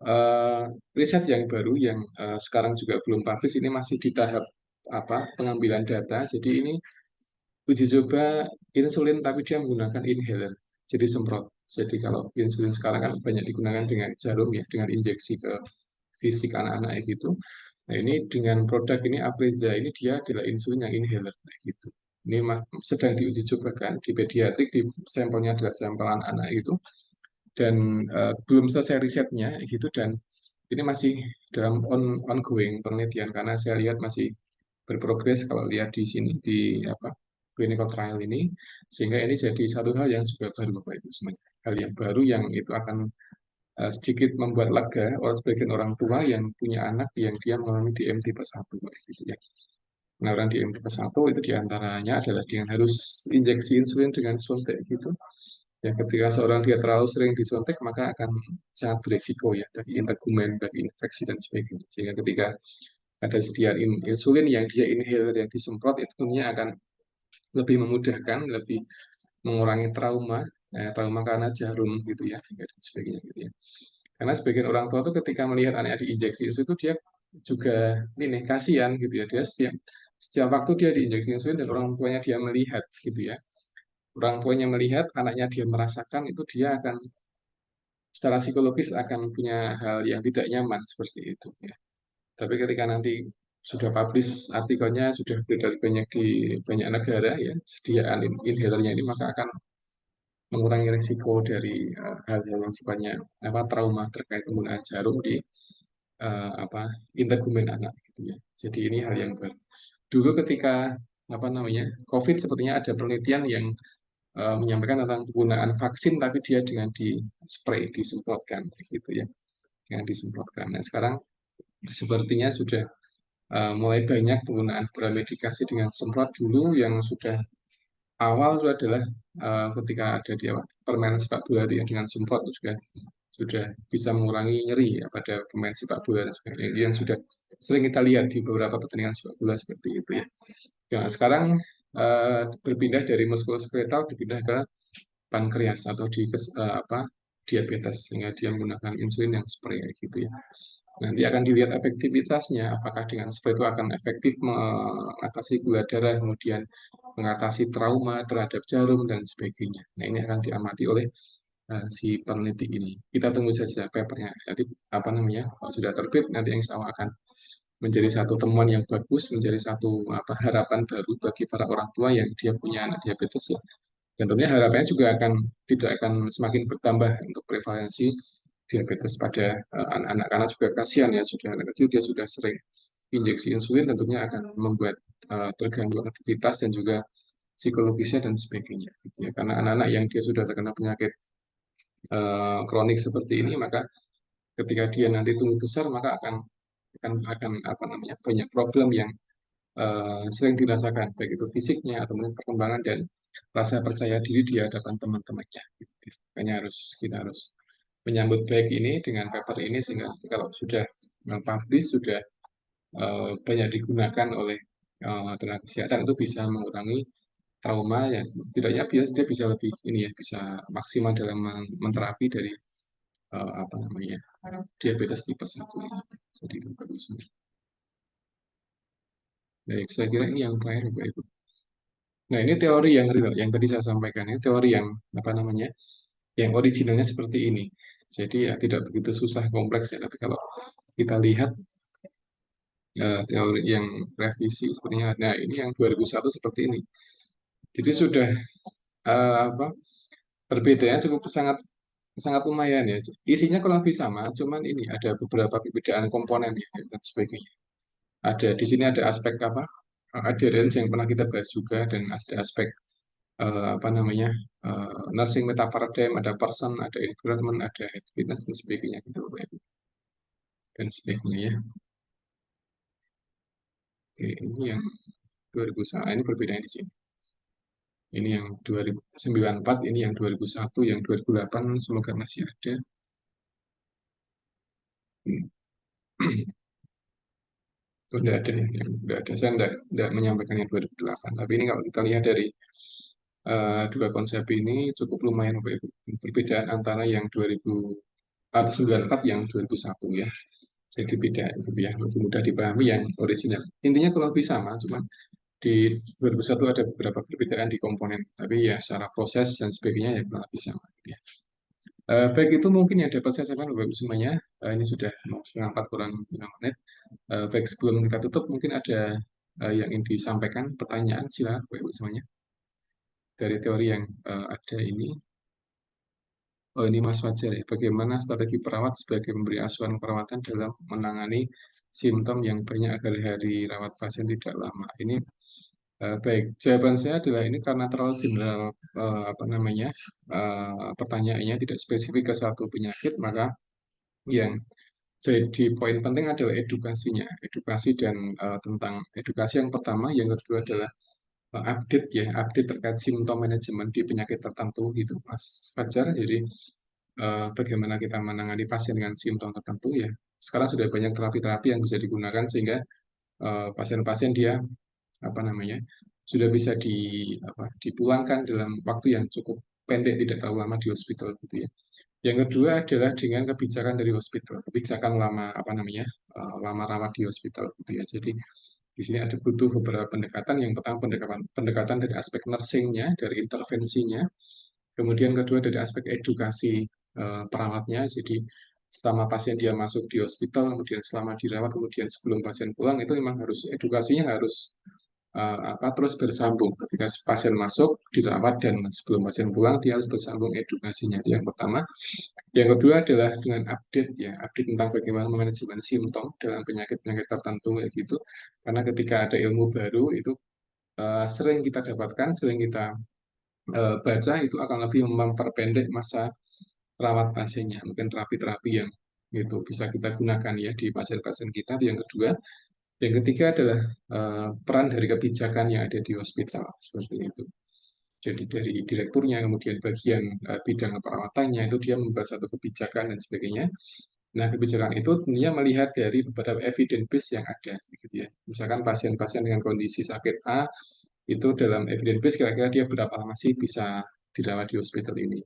eh, riset yang baru yang sekarang juga belum publish ini masih di tahap pengambilan data. Jadi ini uji coba insulin tapi dia menggunakan inhaler, jadi semprot. Jadi kalau insulin sekarang kan banyak digunakan dengan jarum ya, dengan injeksi ke fisik anak-anak gitu. Nah ini dengan produk ini Afrezza ini dia adalah insulin yang inhaler gitu. Ini sedang diuji cobakan di pediatrik, di sampelnya adalah sampel anak-anak itu, dan belum selesai risetnya gitu, dan ini masih dalam ongoing penelitian karena saya lihat masih berprogres kalau lihat di sini di apa clinical trial ini, sehingga ini jadi satu hal yang juga baru Bapak Ibu semuanya, hal yang baru yang itu akan sedikit membuat lega oleh sebagian orang tua yang punya anak yang dia mengalami DM tipe 1 gitu ya. Nah, orang DM tipe 1 itu diantaranya adalah dengan harus injeksi insulin dengan suntik gitu. Ya, ketika seorang dia terlalu sering disuntik, maka akan sangat berisiko ya, bagi integumen, bagi infeksi, dan sebagainya. Sehingga ketika ada sediaan insulin yang dia inhaler, yang disemprot, itu tentunya akan lebih memudahkan, lebih mengurangi trauma, trauma karena jarum gitu ya, dan sebagainya gitu ya. Karena sebagian orang tua tuh ketika melihat anaknya diinjeksi insulin itu dia juga ini kasihan gitu ya, dia setiap waktu dia diinjeksi insulin dan orang tuanya dia melihat gitu ya. Orang tuanya melihat, anaknya dia merasakan, itu dia akan secara psikologis akan punya hal yang tidak nyaman seperti itu ya. Tapi ketika nanti sudah publish artikelnya, sudah beredar banyak di banyak negara ya, sediaan inhalernya ini, maka akan mengurangi risiko dari hal-hal yang sifatnya trauma terkait penggunaan jarum di apa integumen anak gitu ya. Jadi ini hal yang baru. Dulu ketika COVID, sepertinya ada penelitian yang menyampaikan tentang penggunaan vaksin, tapi dia dengan di spray, disemprotkan gitu ya, yang disemprotkan. Nah, sekarang sepertinya sudah mulai banyak penggunaan premedikasi dengan semprot. Dulu yang sudah awal itu adalah ketika ada di permainan sepak bola itu, yang dengan semprot itu sudah bisa mengurangi nyeri ya, pada pemain sepak bola dan sebagainya. Ini yang sudah sering kita lihat di beberapa pertandingan sepak bola seperti itu ya. Nah, sekarang berpindah dari muskuloskeletal, berpindah ke pankreas atau di diabetes, sehingga dia menggunakan insulin yang spray gitu ya. Nanti akan dilihat efektivitasnya, apakah dengan spray itu akan efektif mengatasi gula darah, kemudian mengatasi trauma terhadap jarum dan sebagainya. Nah, ini akan diamati oleh si peneliti ini. Kita tunggu saja papernya. Nanti kalau sudah terbit, nanti insya Allah akan menjadi satu temuan yang bagus, menjadi satu harapan baru bagi para orang tua yang dia punya anak diabetes ya. Dan tentunya harapannya juga tidak akan semakin bertambah untuk prevalensi diabetes pada anak-anak, karena juga kasihan ya, sudah anak kecil dia sudah sering injeksi insulin, tentunya akan membuat terganggu aktivitas dan juga psikologisnya dan sebagainya gitu ya. Karena anak-anak yang dia sudah terkena penyakit kronik seperti ini, maka ketika dia nanti tumbuh besar, maka akan banyak problem yang sering dirasakan, baik itu fisiknya atau mungkin perkembangan dan rasa percaya diri di hadapan teman-temannya. Makanya kita harus menyambut baik ini dengan paper ini, sehingga kalau sudah publish, sudah banyak digunakan oleh tenaga kesehatan, itu bisa mengurangi trauma ya, setidaknya dia bisa lebih ini ya, bisa maksimal dalam menterapi dari diabetes tipe 1 ini. Jadi itu bagus. Baik, saya kira ini yang terakhir Bapak Ibu. Nah, ini teori yang real, yang tadi saya sampaikan. Ini teori yang yang originalnya seperti ini. Jadi ya tidak begitu susah, kompleks ya. Tapi kalau kita lihat teori yang revisi sepertinya, nah ini yang 2001 seperti ini. Jadi sudah perbedaannya cukup sangat sangat lumayan ya. Isinya kurang lebih sama, cuman ini ada beberapa perbedaan komponen ya, dan sebagainya. Di sini ada aspek adherence yang pernah kita bahas juga, dan ada aspek nursing meta paradigm, ada person, ada environment, ada fitness dan sebagainya gitu Bapak Ibu. Dan sebagainya ya. Oke, ini yang 2001, ini perbedaan di sini. Ini yang 2094, ini yang 2001, yang 2008 semoga masih ada. Oh, tidak ada ya, tidak ada. Saya tidak menyampaikan yang 2008. Tapi ini kalau kita lihat dari dua konsep ini cukup lumayan Bapak Ibu. Perbedaan antara yang 94 yang 2001 ya. Jadi beda gitu ya, lebih mudah dipahami yang original. Intinya kalau lebih sama, cuman di 2001 ada beberapa perbedaan di komponen. Tapi ya secara proses dan sebagainya ya kurang lebih sama gitu ya. Baik, itu mungkin yang dapat saya sampaikan Bapak Ibu semuanya. Ini sudah mau setengah 4 kurang 5 menit. Baik, sebelum kita tutup, mungkin ada yang ingin disampaikan, pertanyaan, silakan Bapak Ibu semuanya. Dari teori yang ada ini. Oh, ini Mas Fajar ya. Bagaimana strategi perawat sebagai memberi asuhan perawatan dalam menangani simptom yang banyak agar hari rawat pasien tidak lama. Ini baik. Jawaban saya adalah ini karena terlalu general apa namanya pertanyaannya tidak spesifik ke satu penyakit, maka yang jadi poin penting adalah edukasinya, edukasi dan tentang edukasi yang pertama, yang kedua adalah update ya, update terkait simptom manajemen di penyakit tertentu gitu, Mas Fajar. Jadi bagaimana kita menangani pasien dengan simptom tertentu ya. Sekarang sudah banyak terapi-terapi yang bisa digunakan sehingga pasien-pasien dia apa namanya sudah bisa dipulangkan dalam waktu yang cukup pendek, tidak terlalu lama di hospital gitu ya. Yang kedua adalah dengan kebijakan dari hospital, kebijakan lama apa namanya lama rawat di hospital gitu ya. Jadi di sini ada butuh beberapa pendekatan. Yang pertama pendekatan dari aspek nursingnya, dari intervensinya. Kemudian kedua dari aspek edukasi perawatnya. Jadi selama pasien dia masuk di hospital, kemudian selama dirawat, kemudian sebelum pasien pulang itu memang harus edukasinya harus terus bersambung. Ketika pasien masuk dirawat dan sebelum pasien pulang dia harus bersambung edukasinya. Itu yang pertama. Yang kedua adalah dengan update ya, update tentang bagaimana manajemen simptom dalam penyakit-penyakit tertentu ya gitu. Karena ketika ada ilmu baru itu sering kita dapatkan, sering kita baca itu akan lebih memperpendek masa rawat pasiennya. Mungkin terapi-terapi yang itu bisa kita gunakan ya di pasien-pasien kita. Itu yang kedua. Yang ketiga adalah peran dari kebijakan yang ada di hospital seperti itu. Jadi dari direkturnya, kemudian bagian bidang perawatannya itu dia membuat satu kebijakan dan sebagainya. Nah, kebijakan itu tentunya melihat dari beberapa evidence base yang ada, gitu ya. Misalkan pasien-pasien dengan kondisi sakit A itu dalam evidence base kira-kira dia berapa lama sih bisa dirawat di hospital ini.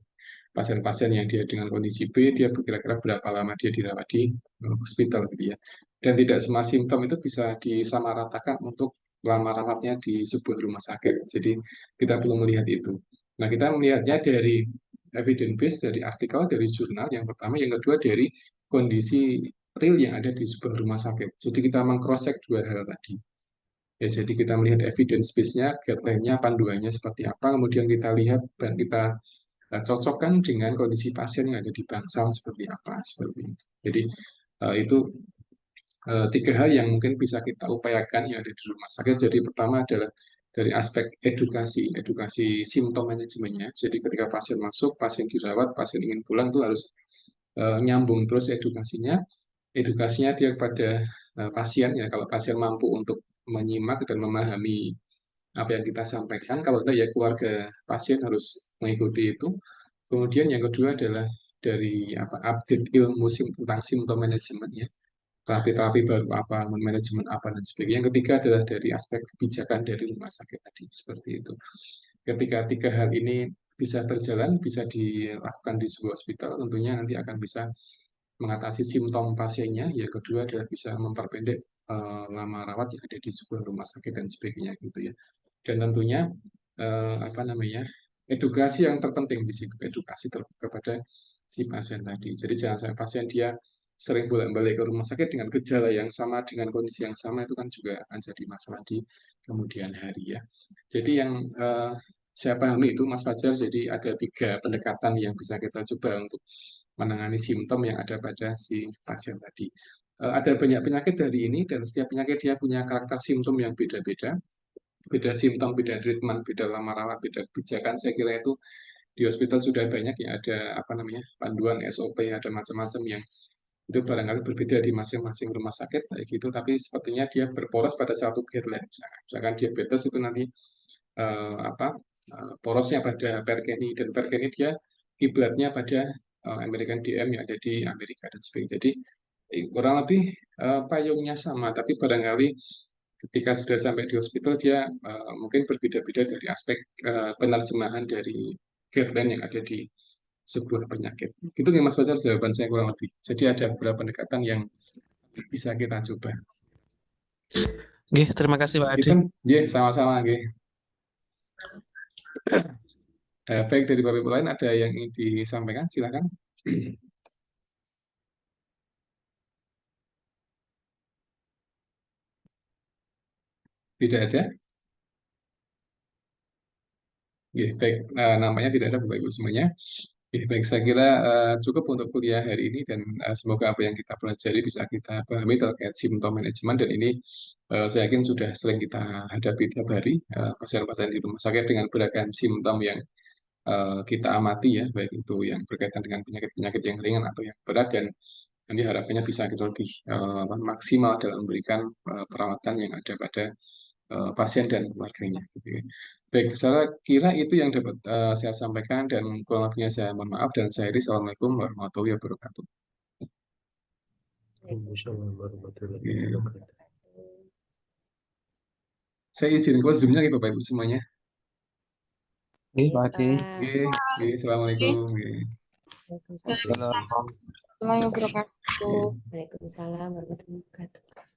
Pasien-pasien yang dia dengan kondisi B, dia kira-kira berapa lama dia dirawat di hospital gitu ya. Dan tidak semua simptom itu bisa disamaratakan untuk lama rawatnya di sebuah rumah sakit. Jadi kita perlu melihat itu. Nah, kita melihatnya dari evidence base, dari artikel, dari jurnal yang pertama, yang kedua dari kondisi real yang ada di sebuah rumah sakit. Jadi kita meng-cross-check dua hal tadi. Ya, jadi kita melihat evidence base-nya, guideline-nya, panduannya seperti apa, kemudian kita lihat dan kita cocokkan dengan kondisi pasien yang ada di bangsal seperti apa, seperti itu. Jadi itu tiga hal yang mungkin bisa kita upayakan yang ada di rumah sakit. Jadi pertama adalah dari aspek edukasi, edukasi simptom manajemennya. Jadi ketika pasien masuk, pasien dirawat, pasien ingin pulang itu harus nyambung terus edukasinya. Edukasinya dia kepada pasien ya. Kalau pasien mampu untuk menyimak dan memahami apa yang kita sampaikan, kalau tidak ya keluarga pasien harus mengikuti itu. Kemudian yang kedua adalah dari update ilmu tentang simptom manajemen ya, terapi-terapi baru apa, manajemen apa dan sebagainya. Yang ketiga adalah dari aspek kebijakan dari rumah sakit tadi seperti itu. Ketika tiga hal ini bisa berjalan, bisa dilakukan di sebuah hospital, tentunya nanti akan bisa mengatasi simptom pasiennya. Yang kedua adalah bisa memperpendek lama rawat yang ada di sebuah rumah sakit dan sebagainya gitu ya. Dan tentunya edukasi yang terpenting di situ, edukasi kepada si pasien tadi. Jadi jangan sampai pasien dia sering bolak-balik ke rumah sakit dengan gejala yang sama, dengan kondisi yang sama, itu kan juga akan jadi masalah di kemudian hari ya. Jadi yang saya pahami itu Mas Fajar, jadi ada tiga pendekatan yang bisa kita coba untuk menangani simptom yang ada pada si pasien tadi. Ada banyak penyakit dari ini dan setiap penyakit dia punya karakter simptom yang beda-beda, beda simptom, beda treatment, beda lama rawat, beda kebijakan. Saya kira itu di hospital sudah banyak ya, ada panduan SOP, ada macam-macam yang itu barangkali berbeda di masing-masing rumah sakit kayak gitu, tapi sepertinya dia berporos pada satu guideline. Misalkan diabetes itu nanti porosnya pada Perkeni, dan Perkeni dia kiblatnya pada American DM yang ada di Amerika dan sebagainya. Jadi kurang lebih payungnya sama, tapi barangkali ketika sudah sampai di hospital dia mungkin berbeda-beda dari aspek penerjemahan dari guideline yang ada di sebuah penyakit. Gitu nggak Mas Fajar, jawaban saya kurang lebih. Jadi ada beberapa pendekatan yang bisa kita coba. Nggih, terima kasih Pak Adi. Gitu, ya sama-sama. Baik, dari Bapak Ibu lain ada yang ingin disampaikan, silakan. Tidak ada? Ya, baik, namanya tidak ada Bapak Ibu semuanya. Ya, baik, saya kira cukup untuk kuliah hari ini dan semoga apa yang kita pelajari bisa kita pahami terkait simptom manajemen dan ini saya yakin sudah sering kita hadapi tiap hari pasien-pasien di rumah sakit dengan beragam simptom yang kita amati ya, baik itu yang berkaitan dengan penyakit-penyakit yang ringan atau yang berat dan nanti harapannya bisa kita lebih maksimal dalam memberikan perawatan yang ada pada pasien dan keluarganya. Gitu ya. Baik, saya kira itu yang dapat saya sampaikan dan kurang lebihnya saya mohon maaf dan saya akhiri. Assalamualaikum warahmatullahi wabarakatuh. Waalaikumsalam warahmatullahi Oke. wabarakatuh. Saya izin close Zoom-nya gitu Bapak Ibu semuanya. Oke, Pak Ade. Oke, oke, Assalamualaikum. Oke. Waalaikumsalam Salam. warahmatullahi wabarakatuh. Oke. Waalaikumsalam warahmatullahi wabarakatuh.